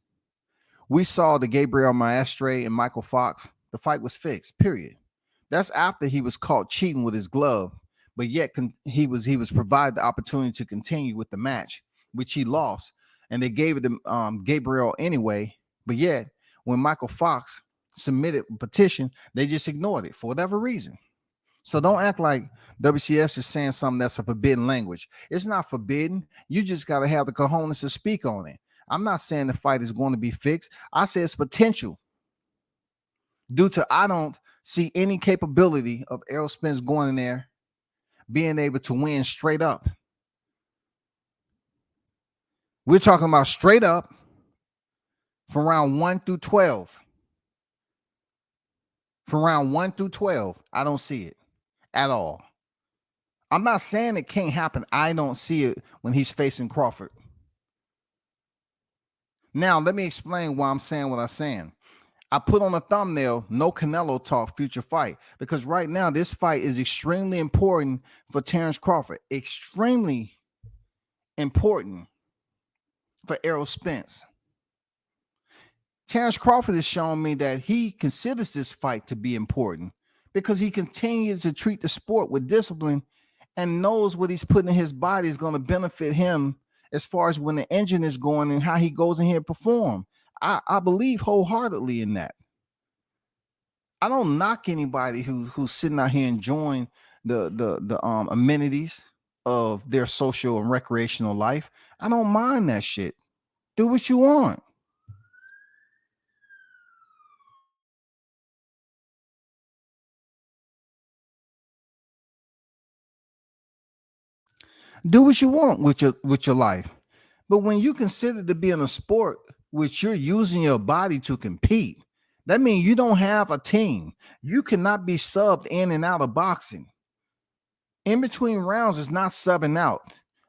We saw the Gabriel Maestre and Michael Fox. The fight was fixed, period. That's after he was caught cheating with his glove, but yet he was provided the opportunity to continue with the match, which he lost, and they gave it to Gabriel anyway. But yet, when Michael Fox submitted a petition, they just ignored it for whatever reason. So don't act like WCS is saying something that's a forbidden language. It's not forbidden. You just got to have the cojones to speak on it. I'm not saying the fight is going to be fixed. I say it's potential. Due to I don't see any capability of Errol Spence going in there, being able to win straight up. We're talking about straight up from round 1 through 12. From round 1 through 12, I don't see it at all. I'm not saying it can't happen. I don't see it when he's facing Crawford. Now, let me explain why I'm saying what I'm saying. I put on a thumbnail, no Canelo talk, future fight, because right now this fight is extremely important for Terrence Crawford. Extremely important for Errol Spence. Terrence Crawford has shown me that he considers this fight to be important because he continues to treat the sport with discipline and knows what he's putting in his body is going to benefit him as far as when the engine is going and how he goes in here and perform. I believe wholeheartedly in that. I don't knock anybody who's sitting out here enjoying the amenities of their social and recreational life. I don't mind that shit. Do what you want. Do what you want with your life. But when you consider to be in a sport which you're using your body to compete, that means you don't have a team. You cannot be subbed in and out of boxing. In between rounds is not subbing out.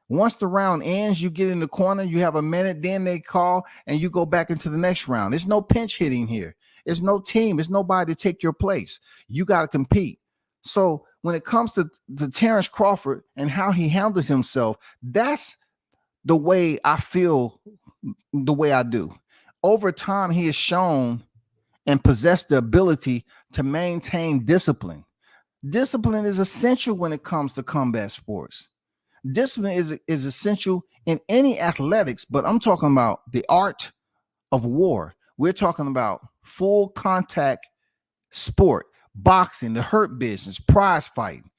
Once the round ends, you get in the corner, you have a minute, then they call and you go back into the next round. There's no pinch hitting here. There's no team. There's nobody to take your place. You got to compete. So when it comes to Terrence Crawford and how he handles himself, that's the way I feel, the way I do. Over time, he has shown and possessed the ability to maintain discipline. Discipline is essential when it comes to combat sports. Discipline is essential in any athletics, but I'm talking about the art of war. We're talking about full contact sport, boxing, the hurt business, prize fighting.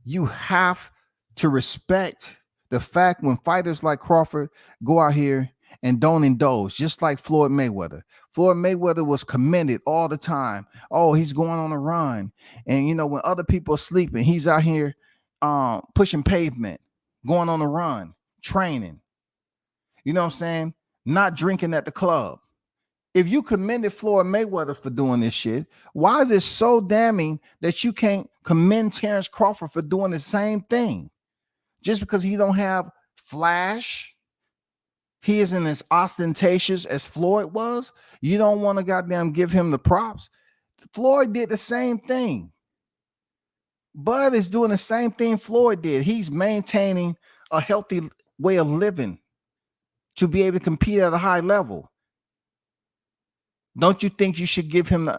You have to respect the fact when fighters like Crawford go out here and don't indulge, just like Floyd Mayweather. Floyd Mayweather was commended all the time. Oh, he's going on a run. And, you know, when other people are sleeping, he's out here pushing pavement, going on a run, training. You know what I'm saying? Not drinking at the club. If you commended Floyd Mayweather for doing this shit, why is it so damning that you can't commend Terrence Crawford for doing the same thing? Just because he don't have flash, he isn't as ostentatious as Floyd was, you don't want to goddamn give him the props. Floyd did the same thing. Bud is doing the same thing Floyd did. He's maintaining a healthy way of living to be able to compete at a high level. Don't you think you should give him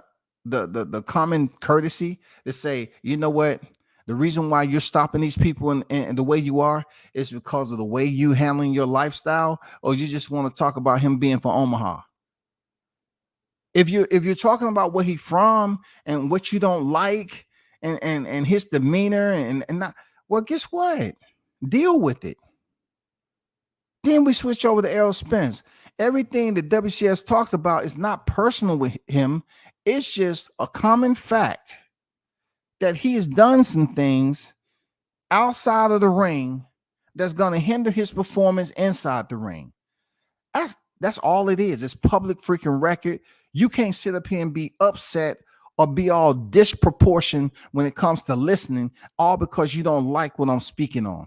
the common courtesy to say, you know what? The reason why you're stopping these people in the way you are is because of the way you handling your lifestyle, or you just want to talk about him being from Omaha. If you're talking about where he's from and what you don't like and his demeanor and not, well, guess what? Deal with it. Then we switch over to Errol Spence. Everything that WCS talks about is not personal with him. It's just a common fact that he has done some things outside of the ring that's going to hinder his performance inside the ring. That's all it is. It's public freaking record. You can't sit up here and be upset or be all disproportioned when it comes to listening, all because you don't like what I'm speaking on.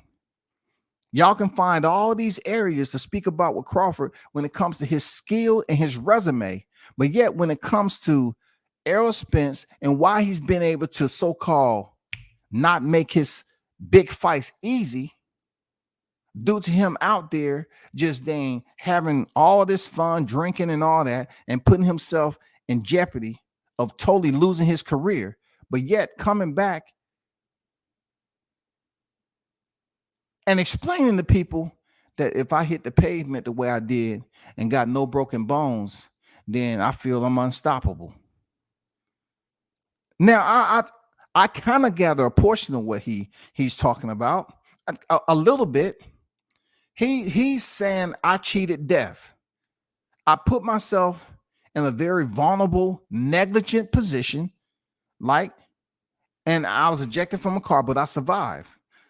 Y'all can find all these areas to speak about with Crawford when it comes to his skill and his resume. But yet, when it comes to Errol Spence and why he's been able to so-called not make his big fights easy, due to him out there just dang having all this fun, drinking and all that, and putting himself in jeopardy of totally losing his career, but yet coming back and explaining to people that if I hit the pavement the way I did and got no broken bones, then I feel I'm unstoppable. Now, I kind of gather a portion of what he's talking about, a little bit. He's saying I cheated death. I put myself in a very vulnerable, negligent position, and I was ejected from a car, but I survived.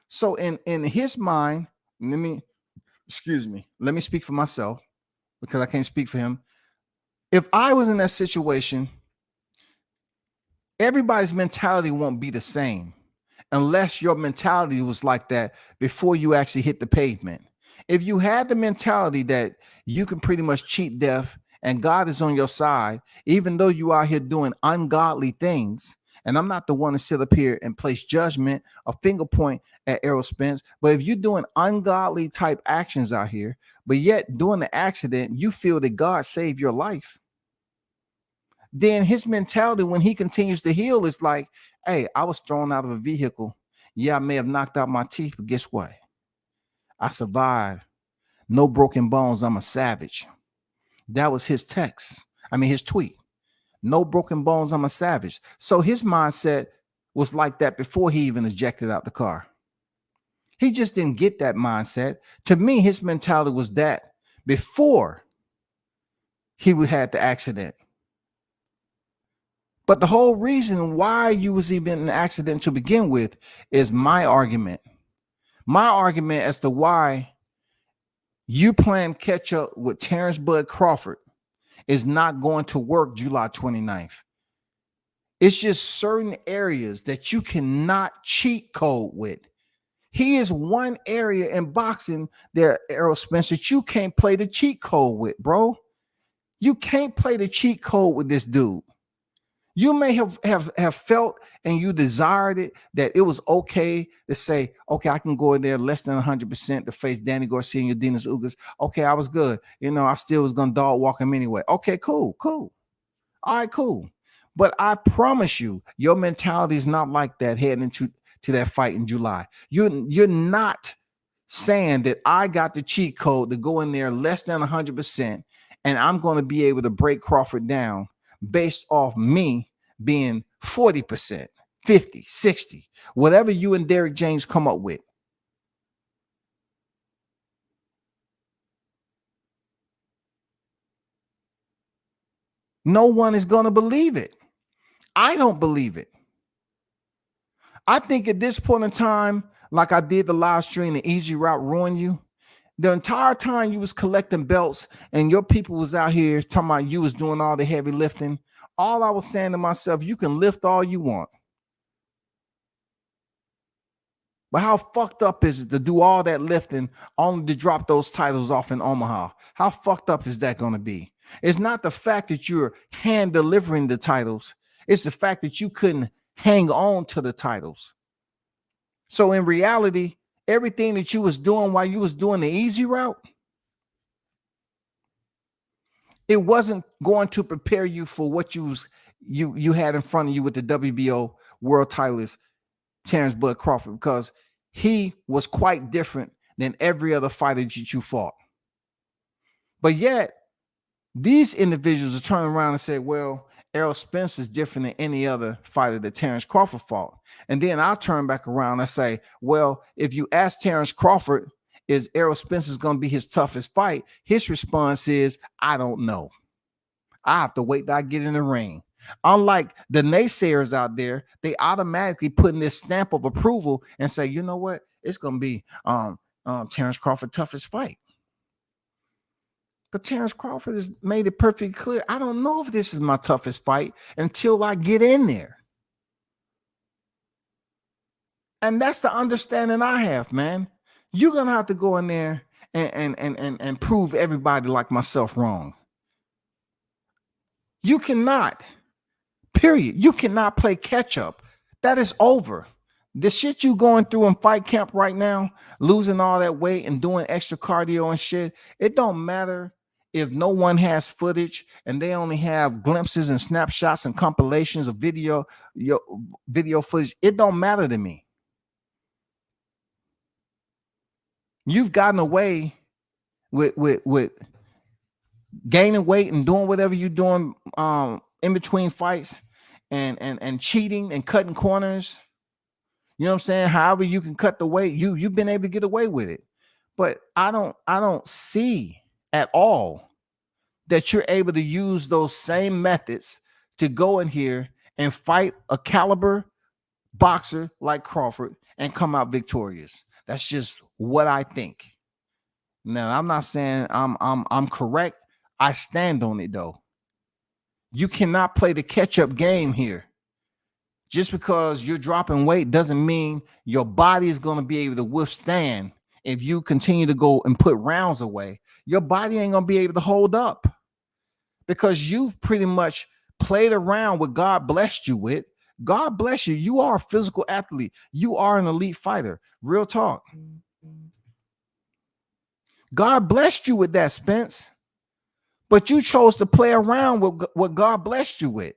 So in his mind, let me speak for myself because I can't speak for him. If I was in that situation, everybody's mentality won't be the same unless your mentality was like that before you actually hit the pavement. If you had the mentality that you can pretty much cheat death and God is on your side, even though you are here doing ungodly things, and I'm not the one to sit up here and place judgment, a finger point at Errol Spence, but if you're doing ungodly type actions out here, but yet during the accident, you feel that God saved your life, then his mentality when he continues to heal is like, hey, I was thrown out of a vehicle. Yeah, I may have knocked out my teeth, but guess what? I survived. No broken bones. I'm a savage. That was his his tweet. No broken bones. I'm a savage. So his mindset was like that before he even ejected out the car. He just didn't get that mindset. To me, his mentality was that before he had the accident. But the whole reason why you was even in an accident to begin with is my argument. My argument as to why you playing catch up with Terrence Bud Crawford is not going to work July 29th. It's just certain areas that you cannot cheat code with. He is one area in boxing there, Errol Spence, that you can't play the cheat code with, bro. You can't play the cheat code with this dude. You may have felt and you desired it that it was okay to say, okay, I can go in there less than 100% to face Danny Garcia and Udinas Ugas. Okay, I was good. I still was going to dog walk him anyway. Okay, cool. All right, cool. But I promise you, your mentality is not like that heading into that fight in July. You're not saying that I got the cheat code to go in there less than 100% and I'm going to be able to break Crawford down based off me being 40%, 50, 60, whatever you and Derrick James come up with. No one is going to believe it. I don't believe it. I think at this point in time, like I did the live stream, the easy route ruined you. The entire time you was collecting belts and your people was out here talking about you was doing all the heavy lifting. All I was saying to myself, you can lift all you want. But how fucked up is it to do all that lifting only to drop those titles off in Omaha? How fucked up is that going to be? It's not the fact that you're hand delivering the titles. It's the fact that you couldn't hang on to the titles. So in reality, everything that you was doing while you was doing the easy route, it wasn't going to prepare you for what you had in front of you with the WBO world titleist Terrence Bud Crawford, because he was quite different than every other fighter that you fought. But yet, these individuals are turning around and say, well, Errol Spence is different than any other fighter that Terrence Crawford fought. And then I'll turn back around and say, well, if you ask Terrence Crawford, is Errol Spence is going to be his toughest fight? His response is, I don't know. I have to wait till I get in the ring. Unlike the naysayers out there, they automatically put in this stamp of approval and say, you know what? It's going to be Terrence Crawford's toughest fight. But Terrence Crawford has made it perfectly clear. I don't know if this is my toughest fight until I get in there. And that's the understanding I have, man. You're gonna have to go in there and prove everybody like myself wrong. You cannot, period. You cannot play catch up. That is over. The shit you going through in fight camp right now, losing all that weight and doing extra cardio and shit, it don't matter if no one has footage and they only have glimpses and snapshots and compilations of video footage. It don't matter to me. You've gotten away with gaining weight and doing whatever you're doing in between fights and cheating and cutting corners. You know what I'm saying? However you can cut the weight, you've been able to get away with it. But I don't see at all that you're able to use those same methods to go in here and fight a caliber boxer like Crawford and come out victorious. That's just what I think. Now, I'm not saying I'm correct. I stand on it though. You cannot play the catch-up game here. Just because you're dropping weight doesn't mean your body is going to be able to withstand. If you continue to go and put rounds away, your body ain't going to be able to hold up because you've pretty much played around with God blessed you with. God bless you. You are a physical athlete. You are an elite fighter. Real talk. God blessed you with that, Spence. But you chose to play around with what God blessed you with.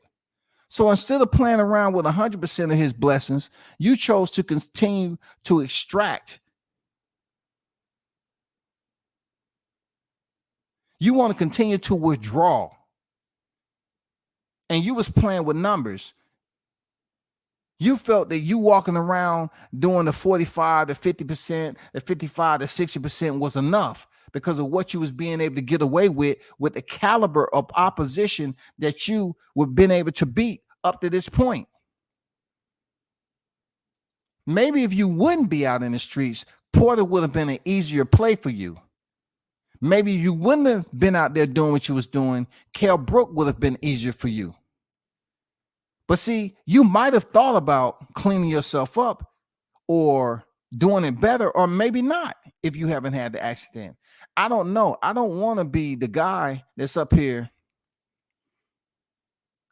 So instead of playing around with 100% of his blessings, you chose to continue to extract. You want to continue to withdraw. And you was playing with numbers. You felt that you walking around doing the 45 to 50%, the 55 to 60% was enough because of what you was being able to get away with the caliber of opposition that you were been able to beat up to this point. Maybe if you wouldn't be out in the streets, Porter would have been an easier play for you. Maybe you wouldn't have been out there doing what you was doing. Kell Brook would have been easier for you. But see, you might have thought about cleaning yourself up or doing it better, or maybe not if you haven't had the accident. I don't know. I don't want to be the guy that's up here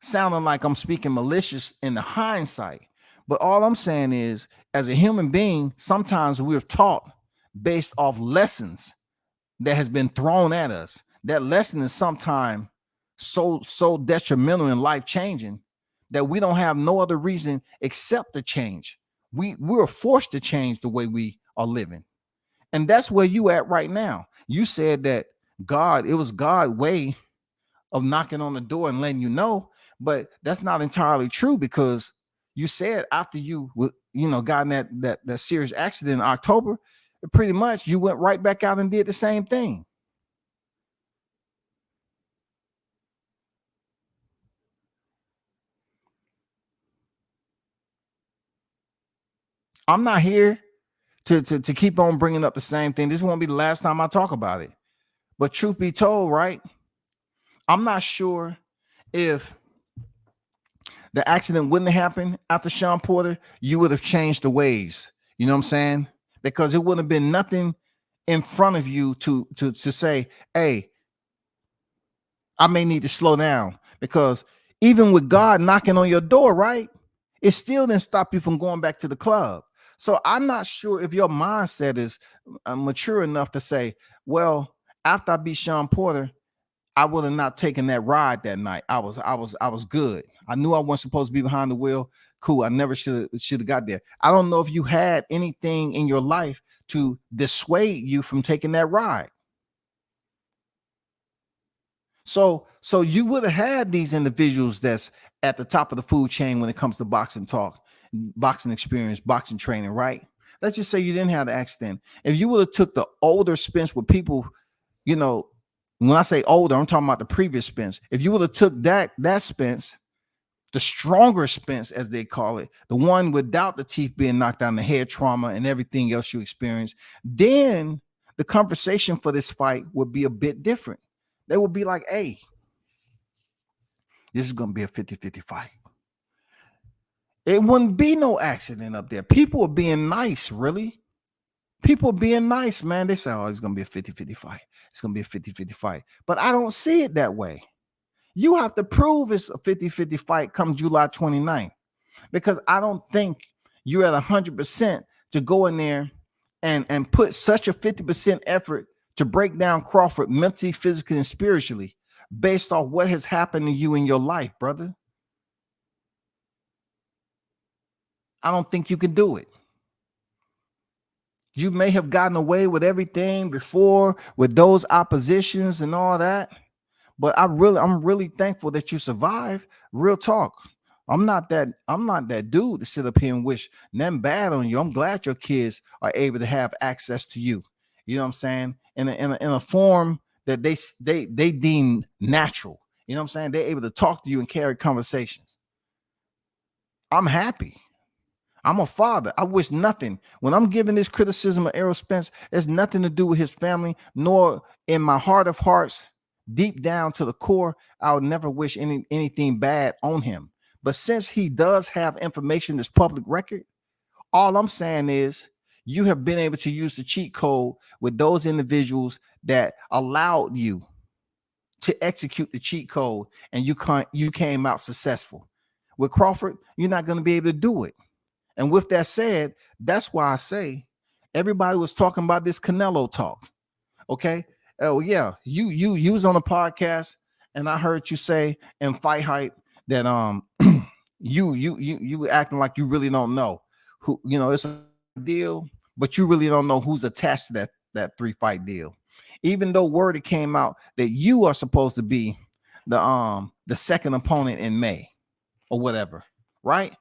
sounding like I'm speaking malicious in the hindsight. But all I'm saying is, as a human being, sometimes we're taught based off lessons that has been thrown at us. That lesson is sometimes so detrimental and life-changing that we don't have no other reason except to change. We're forced to change the way we are living. And that's where you at right now. You said that it was God's way of knocking on the door and letting you know, but that's not entirely true because you said after you got in that serious accident in October, pretty much you went right back out and did the same thing. I'm not here to keep on bringing up the same thing. This won't be the last time I talk about it. But truth be told, right? I'm not sure if the accident wouldn't have happened after Sean Porter, you would have changed the ways. You know what I'm saying? Because it wouldn't have been nothing in front of you to say, hey, I may need to slow down. Because even with God knocking on your door, right? It still didn't stop you from going back to the club. So I'm not sure if your mindset is mature enough to say, well, after I beat Sean Porter, I would have not taken that ride that night. I was good. I knew I wasn't supposed to be behind the wheel. Cool. I never should have got there. I don't know if you had anything in your life to dissuade you from taking that ride. So you would have had these individuals that's at the top of the food chain when it comes to boxing talk, boxing experience, boxing training, right? Let's just say you didn't have the accident. If you would have took the older Spence with people, when I say older, I'm talking about the previous Spence. If you would have took that Spence, the stronger Spence, as they call it, the one without the teeth being knocked out and the head trauma and everything else you experienced, then the conversation for this fight would be a bit different. They would be like, hey, this is going to be a 50-50 fight. It wouldn't be no accident up there. People are being nice, really. People being nice, man. They say, oh, it's going to be a 50-50 fight. It's going to be a 50-50 fight. But I don't see it that way. You have to prove it's a 50-50 fight come July 29th, because I don't think you're at 100% to go in there and put such a 50% effort to break down Crawford mentally, physically, and spiritually based off what has happened to you in your life, brother. I don't think you can do it. You may have gotten away with everything before with those oppositions and all that, but I'm really thankful that you survived. Real talk. I'm not that dude to sit up here and wish nothing bad on you. I'm glad your kids are able to have access to you. You know what I'm saying? In a form that they deem natural. You know what I'm saying? They're able to talk to you and carry conversations. I'm happy. I'm a father. I wish nothing. When I'm giving this criticism of Errol Spence, it's nothing to do with his family, nor in my heart of hearts, deep down to the core, I would never wish anything bad on him. But since he does have information that's public record, all I'm saying is you have been able to use the cheat code with those individuals that allowed you to execute the cheat code, and you came out successful. With Crawford, you're not going to be able to do it. And with that said, that's why I say everybody was talking about this Canelo talk. Okay. Oh yeah. You was on a podcast and I heard you say in Fight Hype that you acting like you really don't know who, it's a deal, but you really don't know who's attached to that 3-fight deal. Even though word came out that you are supposed to be the second opponent in May or whatever, right?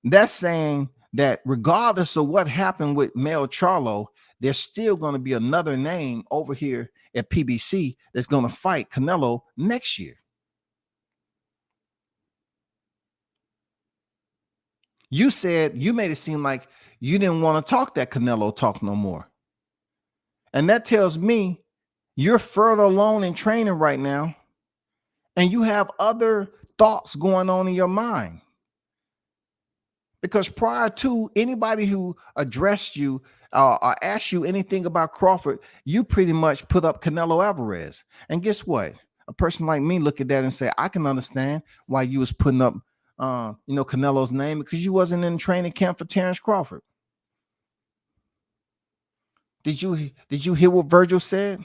That's saying that regardless of what happened with Mel Charlo, there's still going to be another name over here at PBC that's going to fight Canelo next year. You said you made it seem like you didn't want to talk that Canelo talk no more. And that tells me you're further along in training right now, and you have other thoughts going on in your mind. Because prior to anybody who addressed you or asked you anything about Crawford, you pretty much put up Canelo Alvarez. And guess what? A person like me look at that and say, I can understand why you was putting up, Canelo's name, because you wasn't in training camp for Terrence Crawford. Did you hear what Virgil said?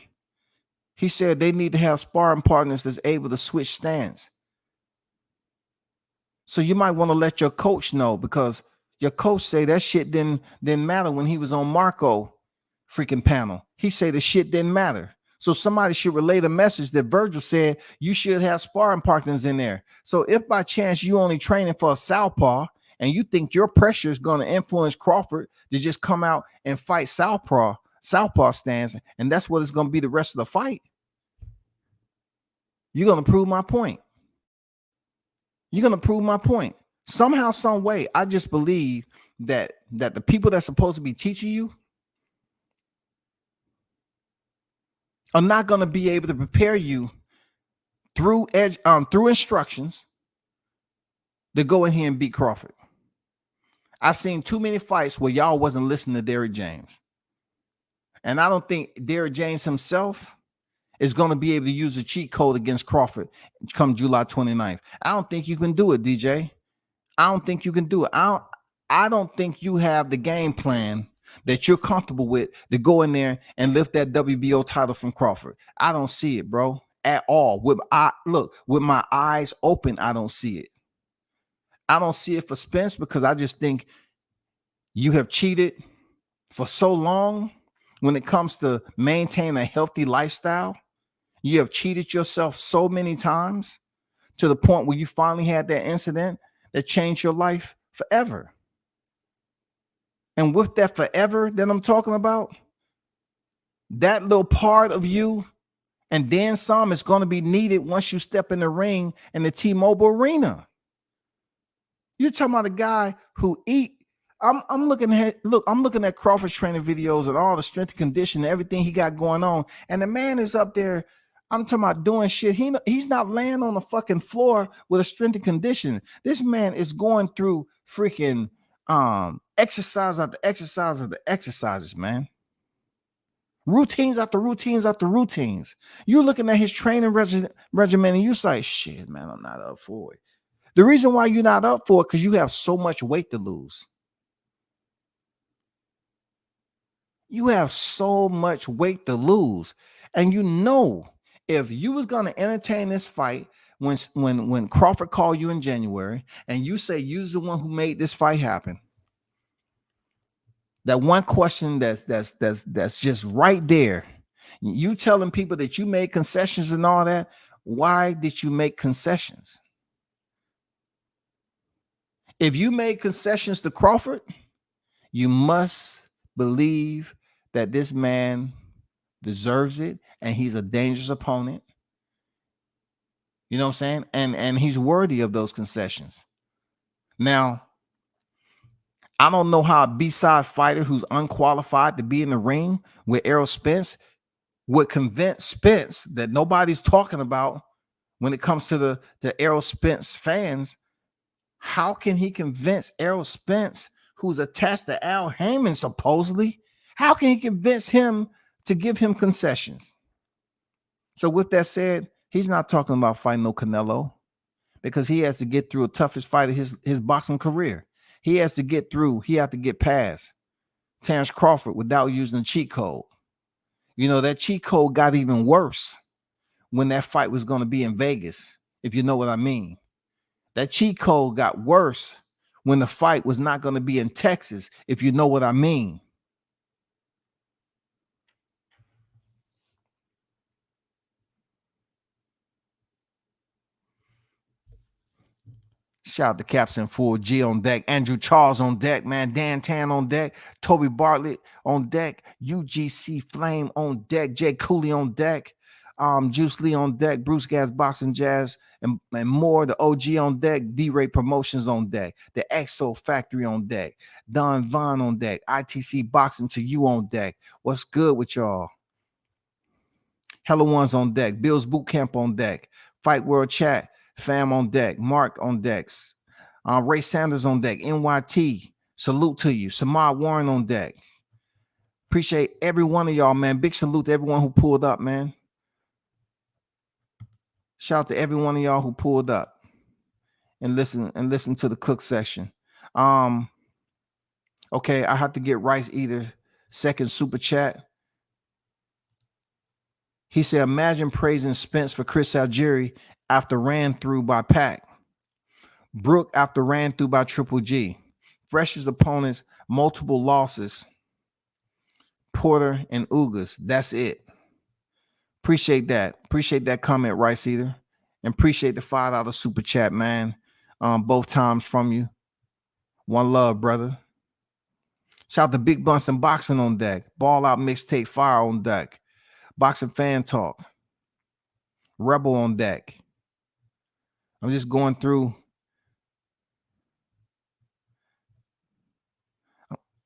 He said they need to have sparring partners that's able to switch stance. So you might want to let your coach know, because your coach say that shit didn't matter when he was on Marco freaking panel. He said the shit didn't matter. So somebody should relay the message that Virgil said you should have sparring partners in there. So if by chance you only training for a southpaw and you think your pressure is going to influence Crawford to just come out and fight southpaw stance, and that's what it's going to be the rest of the fight, you're going to prove my point. You're going to prove my point. Somehow, some way, I just believe that the people that's supposed to be teaching you are not going to be able to prepare you through instructions to go in here and beat Crawford. I've seen too many fights where y'all wasn't listening to Derrick James. And I don't think Derrick James himself is going to be able to use a cheat code against Crawford come July 29th. I don't think you can do it, DJ. I don't think you can do it. I don't think you have the game plan that you're comfortable with to go in there and lift that WBO title from Crawford. I don't see it, bro, at all. With my eyes open, I don't see it. I don't see it for Spence, because I just think you have cheated for so long when it comes to maintaining a healthy lifestyle. You have cheated yourself so many times to the point where you finally had that incident that changed your life forever. And with that forever that I'm talking about, that little part of you and then some is going to be needed once you step in the ring in the T-Mobile Arena. You're talking about a guy who I'm looking at Crawford's training videos and all the strength and conditioning, everything he got going on. And the man is up there. I'm talking about doing shit. He's not laying on the fucking floor with a strength and conditioning. This man is going through freaking exercise after exercise of the exercises, man. Routines after routines after routines. You're looking at his training regimen and you're like, shit, man, I'm not up for it. The reason why you're not up for it because you have so much weight to lose. You have so much weight to lose. And you know, if you was going to entertain this fight when Crawford called you in January and you say you're the one who made this fight happen, that one question that's just right there. You telling people that you made concessions and all that. Why did you make concessions? If you made concessions to Crawford, you must believe that this man deserves it and he's a dangerous opponent. You know what I'm saying? And he's worthy of those concessions. Now, I don't know how a B-side fighter who's unqualified to be in the ring with Errol Spence would convince Spence that nobody's talking about when it comes to the Errol Spence fans. How can he convince Errol Spence, who's attached to Al Heyman supposedly, how can he convince him to give him concessions? So with that said, he's not talking about fighting no Canelo because he has to get through a toughest fight of his boxing career. He has to get through, he has to get past Terrence Crawford without using a cheat code. You know, that cheat code got even worse when that fight was going to be in Vegas, if you know what I mean. That cheat code got worse when the fight was not going to be in Texas, if you know what I mean. Shout out to Captain Full G on deck, Andrew Charles on deck, man, Dan Tan on deck, Toby Bartlett on deck, UGC Flame on deck, Jay Cooley on deck, Juice Lee on deck, Bruce Gas Boxing Jazz, and more. The OG on deck, D-Ray Promotions on deck, the Exo Factory on deck, Don Vaughn on deck, ITC Boxing to You on deck. What's good with y'all? Hella Ones on deck, Bill's Boot Camp on deck, Fight World Chat, Fam on deck, Mark on decks, Ray Sanders on deck, NYT, salute to you, Samar Warren on deck. Appreciate every one of y'all, man. Big salute to everyone who pulled up, man. Shout out to every one of y'all who pulled up and listen to the cook session. Okay, I have to get Rice either second super chat. He said, imagine praising Spence for Chris Algieri after ran through by Pac. Brook after ran through by Triple G. Freshest opponents, multiple losses. Porter and Ugas. That's it. Appreciate that. Appreciate that comment, Rice either. And appreciate the $5 super chat, man. Both times from you. One love, brother. Shout out to Big Bunsen Boxing on deck. Ball Out Mixtape Fire on deck. Boxing Fan Talk. Rebel on deck. I'm just going through.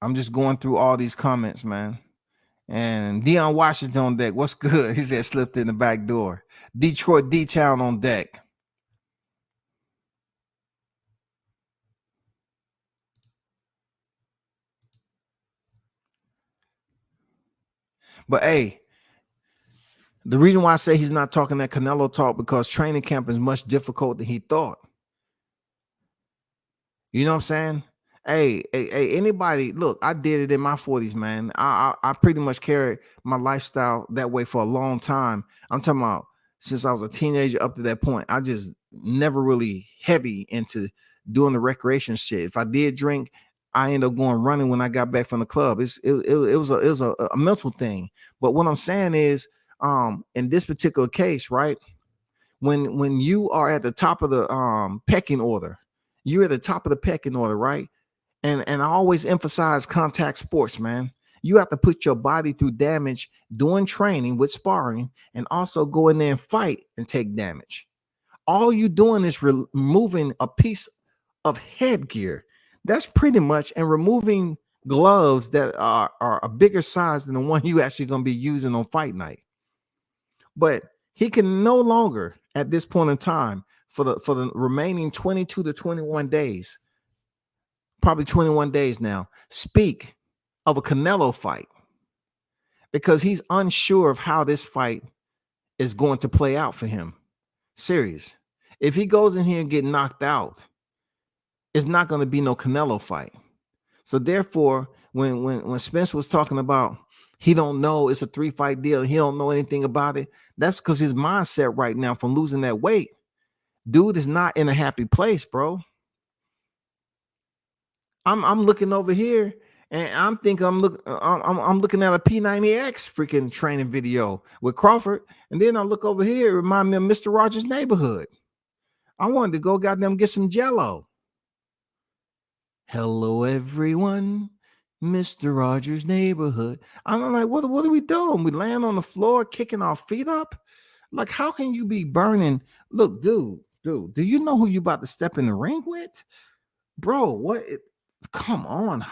I'm just going through all these comments, man. And Deion Washington on deck. What's good? He said slipped in the back door. Detroit D-Town on deck. But hey, the reason why I say he's not talking that Canelo talk because training camp is much difficult than he thought. You know what I'm saying? Hey, anybody, look, I did it in my 40s, man. I pretty much carried my lifestyle that way for a long time. I'm talking about since I was a teenager up to that point. I just never really heavy into doing the recreation shit. If I did drink, I ended up going running when I got back from the club. It was a mental thing. But what I'm saying is, in this particular case, right, when you are at the top of the pecking order, you're at the top of the pecking order, right? And I always emphasize contact sports, man. You have to put your body through damage doing training with sparring and also go in there and fight and take damage. All you doing is removing a piece of headgear. That's pretty much, and removing gloves that are a bigger size than the one you actually going to be using on fight night. But he can no longer, at this point in time, for the remaining 22 to 21 days, probably 21 days now, speak of a Canelo fight because he's unsure of how this fight is going to play out for him. Serious. If he goes in here and get knocked out, it's not going to be no Canelo fight. So therefore, when Spence was talking about he don't know it's a 3-fight deal, he don't know anything about it, that's because his mindset right now from losing that weight, dude is not in a happy place, bro. I'm looking over here and I'm thinking I'm looking at a P90X freaking training video with Crawford, and then I look over here, it remind me of Mr. Rogers' Neighborhood. I wanted to go goddamn get some Jello. Hello, everyone. Mr. Rogers' Neighborhood. I'm like, what are we doing? We laying on the floor, kicking our feet up? Like, how can you be burning? Look, dude, do you know who you about to step in the ring with? Bro, what? Come on.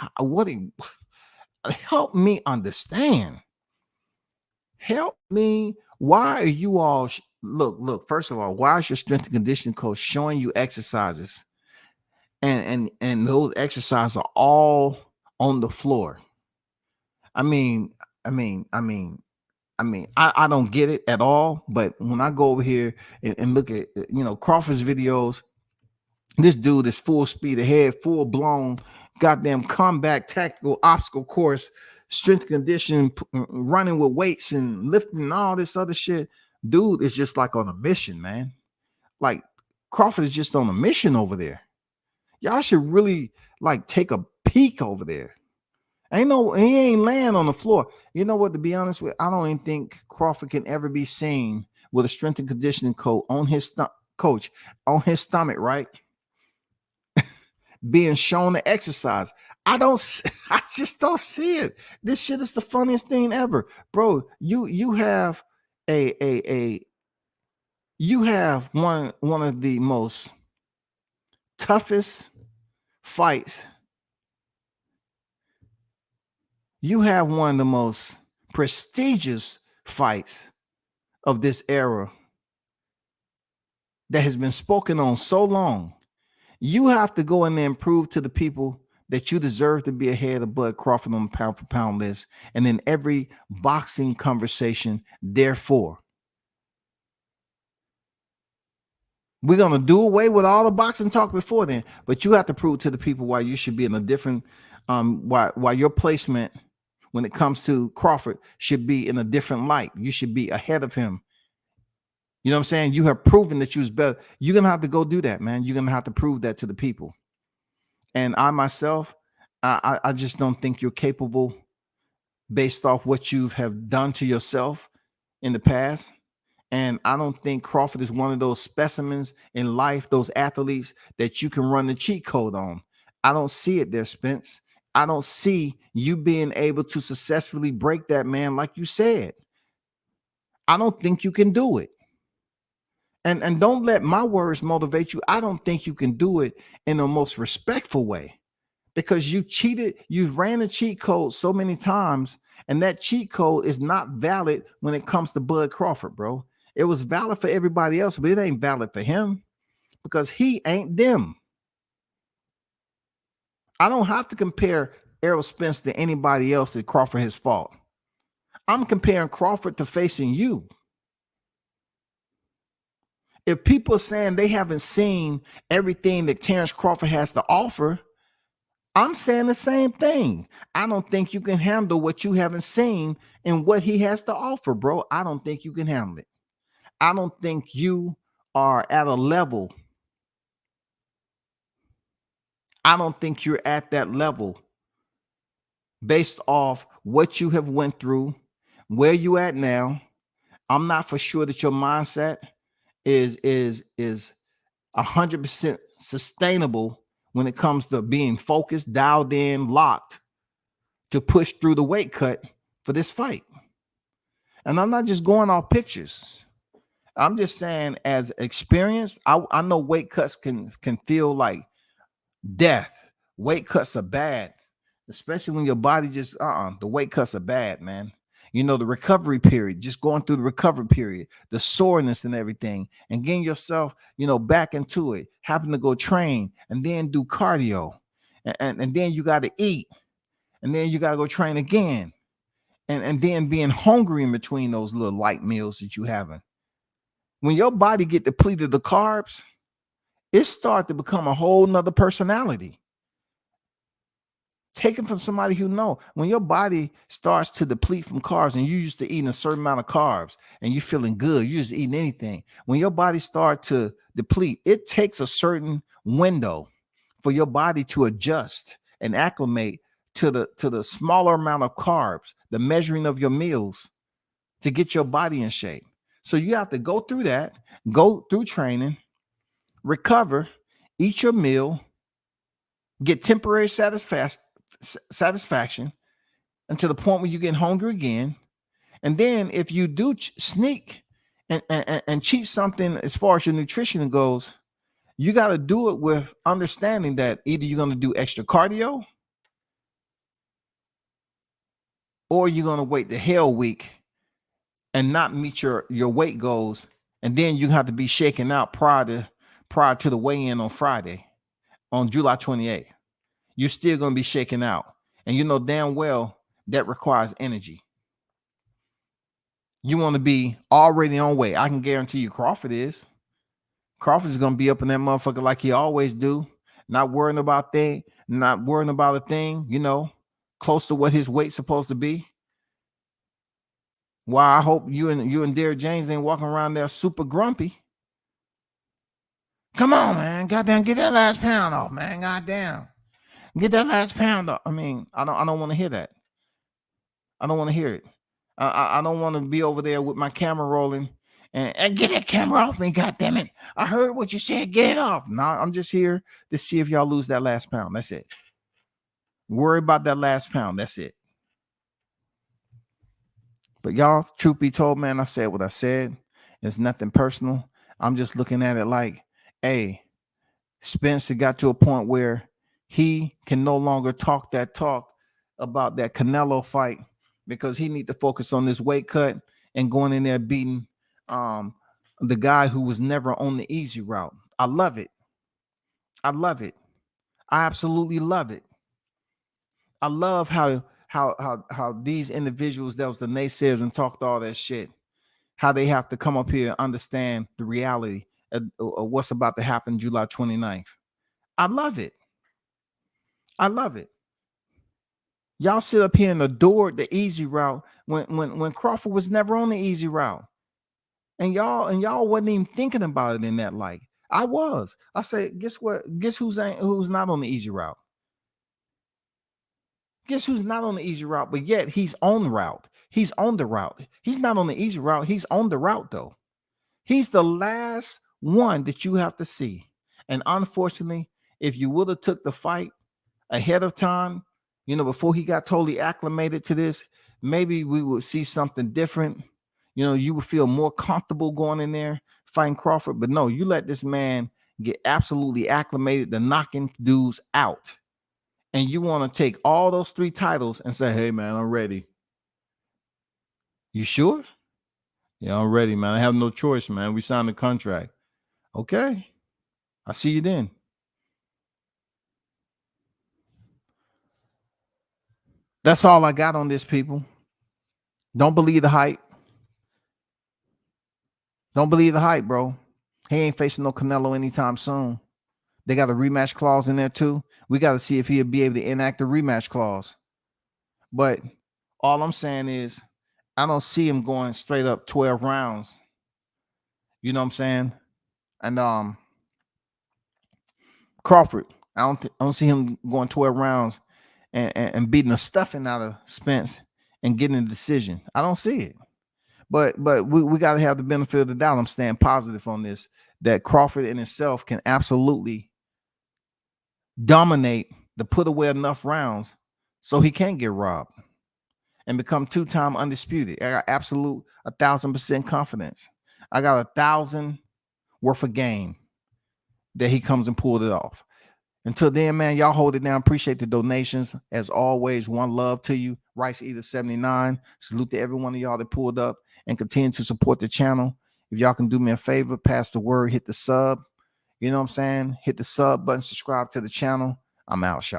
Help me understand. Help me. Why are you all, look, first of all, why is your strength and conditioning coach showing you exercises? And those exercises are all on the floor. I don't get it at all. But when I go over here and look at Crawford's videos, this dude is full speed ahead, full blown, goddamn combat tactical obstacle course, strength conditioning, running with weights and lifting and all this other shit. Dude is just like on a mission, man. Like Crawford is just on a mission over there. Y'all should really like take a peek over there. He ain't laying on the floor. You know what? To be honest with, I don't even think Crawford can ever be seen with a strength and conditioning coach on his stomach, right? Being shown to exercise. I just don't see it. This shit is the funniest thing ever, bro. You have you have one of the most toughest fights. You have one of the most prestigious fights of this era that has been spoken on so long. You have to go in there and prove to the people that you deserve to be ahead of Bud Crawford on the pound for pound list, and in every boxing conversation, therefore. We're going to do away with all the boxing talk before then, but you have to prove to the people why you should be in a different, why your placement when it comes to Crawford should be in a different light. You should be ahead of him. You know what I'm saying? You have proven that you was better. You're going to have to go do that, man. You're going to have to prove that to the people. And I myself, I just don't think you're capable based off what you have done to yourself in the past. And I don't think Crawford is one of those specimens in life, those athletes that you can run the cheat code on. I don't see it there, Spence. I don't see you being able to successfully break that man like you said. I don't think you can do it. And don't let my words motivate you. I don't think you can do it in the most respectful way, because you cheated. You've ran a cheat code so many times, and that cheat code is not valid when it comes to Bud Crawford, bro. It was valid for everybody else, but it ain't valid for him because he ain't them. I don't have to compare Errol Spence to anybody else that Crawford has fought. I'm comparing Crawford to facing you. If people are saying they haven't seen everything that Terrence Crawford has to offer, I'm saying the same thing. I don't think you can handle what you haven't seen and what he has to offer, bro. I don't think you can handle it. I don't think you are at a level. I don't think you're at that level based off what you have went through, where you at now. I'm not for sure that your mindset is 100% sustainable when it comes to being focused, dialed in, locked to push through the weight cut for this fight. And I'm not just going off pictures. I'm just saying, as experience, I know weight cuts can feel like death. Weight cuts are bad, especially when your body just the weight cuts are bad, man. You know, the recovery period, just going through the recovery period, the soreness and everything, and getting yourself, back into it, having to go train and then do cardio, and then you got to eat, and then you got to go train again. and then being hungry in between those little light meals that you having. When your body get depleted of carbs, it start to become a whole nother personality. Taken from somebody who know. When your body starts to deplete from carbs and you used to eating a certain amount of carbs and you feeling good, you just eating anything. When your body start to deplete, it takes a certain window for your body to adjust and acclimate to the smaller amount of carbs, the measuring of your meals to get your body in shape. So you have to go through that, go through training, recover, eat your meal, get temporary satisfaction until the point where you get hungry again. And then if you do sneak and cheat something as far as your nutrition goes, you got to do it with understanding that either you're going to do extra cardio or you're going to wait the hell week and not meet your weight goals. And then you have to be shaken out prior to the weigh-in on Friday, on July 28th. You're still going to be shaken out. And you know damn well that requires energy. You want to be already on weight. I can guarantee you Crawford is. Crawford is going to be up in that motherfucker like he always do. Not worrying about a thing, you know, close to what his weight's supposed to be. Well, I hope you and Derrick James ain't walking around there super grumpy. Come on, man. Goddamn, get that last pound off, man. Goddamn. Get that last pound off. I mean, I don't want to hear that. I don't want to hear it. I don't want to be over there with my camera rolling and get that camera off me, goddamn it. I heard what you said. Get it off. No, I'm just here to see if y'all lose that last pound. That's it. Worry about that last pound. That's it. But y'all, truth be told, man, I said what I said. It's nothing personal. I'm just looking at it like, hey, Spence got to a point where he can no longer talk that talk about that Canelo fight because he need to focus on this weight cut and going in there beating the guy who was never on the easy route. I love it. I love it. I absolutely love it. I love how these individuals that was the naysayers and talked all that shit, how they have to come up here and understand the reality of what's about to happen July 29th. I love it. I love it. Y'all sit up here and adore the easy route when Crawford was never on the easy route. And y'all wasn't even thinking about it in that light. I was. I said, guess what? Guess who's not on the easy route? Guess who's not on the easy route, but yet he's on the route. He's on the route. He's not on the easy route. He's on the route, though. He's the last one that you have to see. And unfortunately, if you would have took the fight ahead of time, you know, before he got totally acclimated to this, maybe we would see something different. You know, you would feel more comfortable going in there fighting Crawford. But no, you let this man get absolutely acclimated to knocking dudes out. And you want to take all those 3 titles and say, hey, man, I'm ready. You sure? Yeah, I'm ready, man. I have no choice, man. We signed the contract. Okay. I'll see you then. That's all I got on this, people. Don't believe the hype. Don't believe the hype, bro. He ain't facing no Canelo anytime soon. They got a rematch clause in there too. We got to see if he'll be able to enact the rematch clause. But all I'm saying is I don't see him going straight up 12 rounds. You know what I'm saying? And Crawford, I don't see him going 12 rounds and beating the stuffing out of Spence and getting a decision. I don't see it. But we got to have the benefit of the doubt. I'm staying positive on this, that Crawford in itself can absolutely dominate the put away enough rounds so he can't get robbed and become 2-time undisputed. I got absolute 1,000% confidence. I got 1,000 worth of game that he comes and pulled it off. Until then, man, y'all hold it down. Appreciate the donations. As always, one love to you. Rice Eater 79. Salute to every one of y'all that pulled up and continue to support the channel. If y'all can do me a favor, pass the word, hit the sub. You know what I'm saying? Hit the sub button, subscribe to the channel. I'm out, y'all.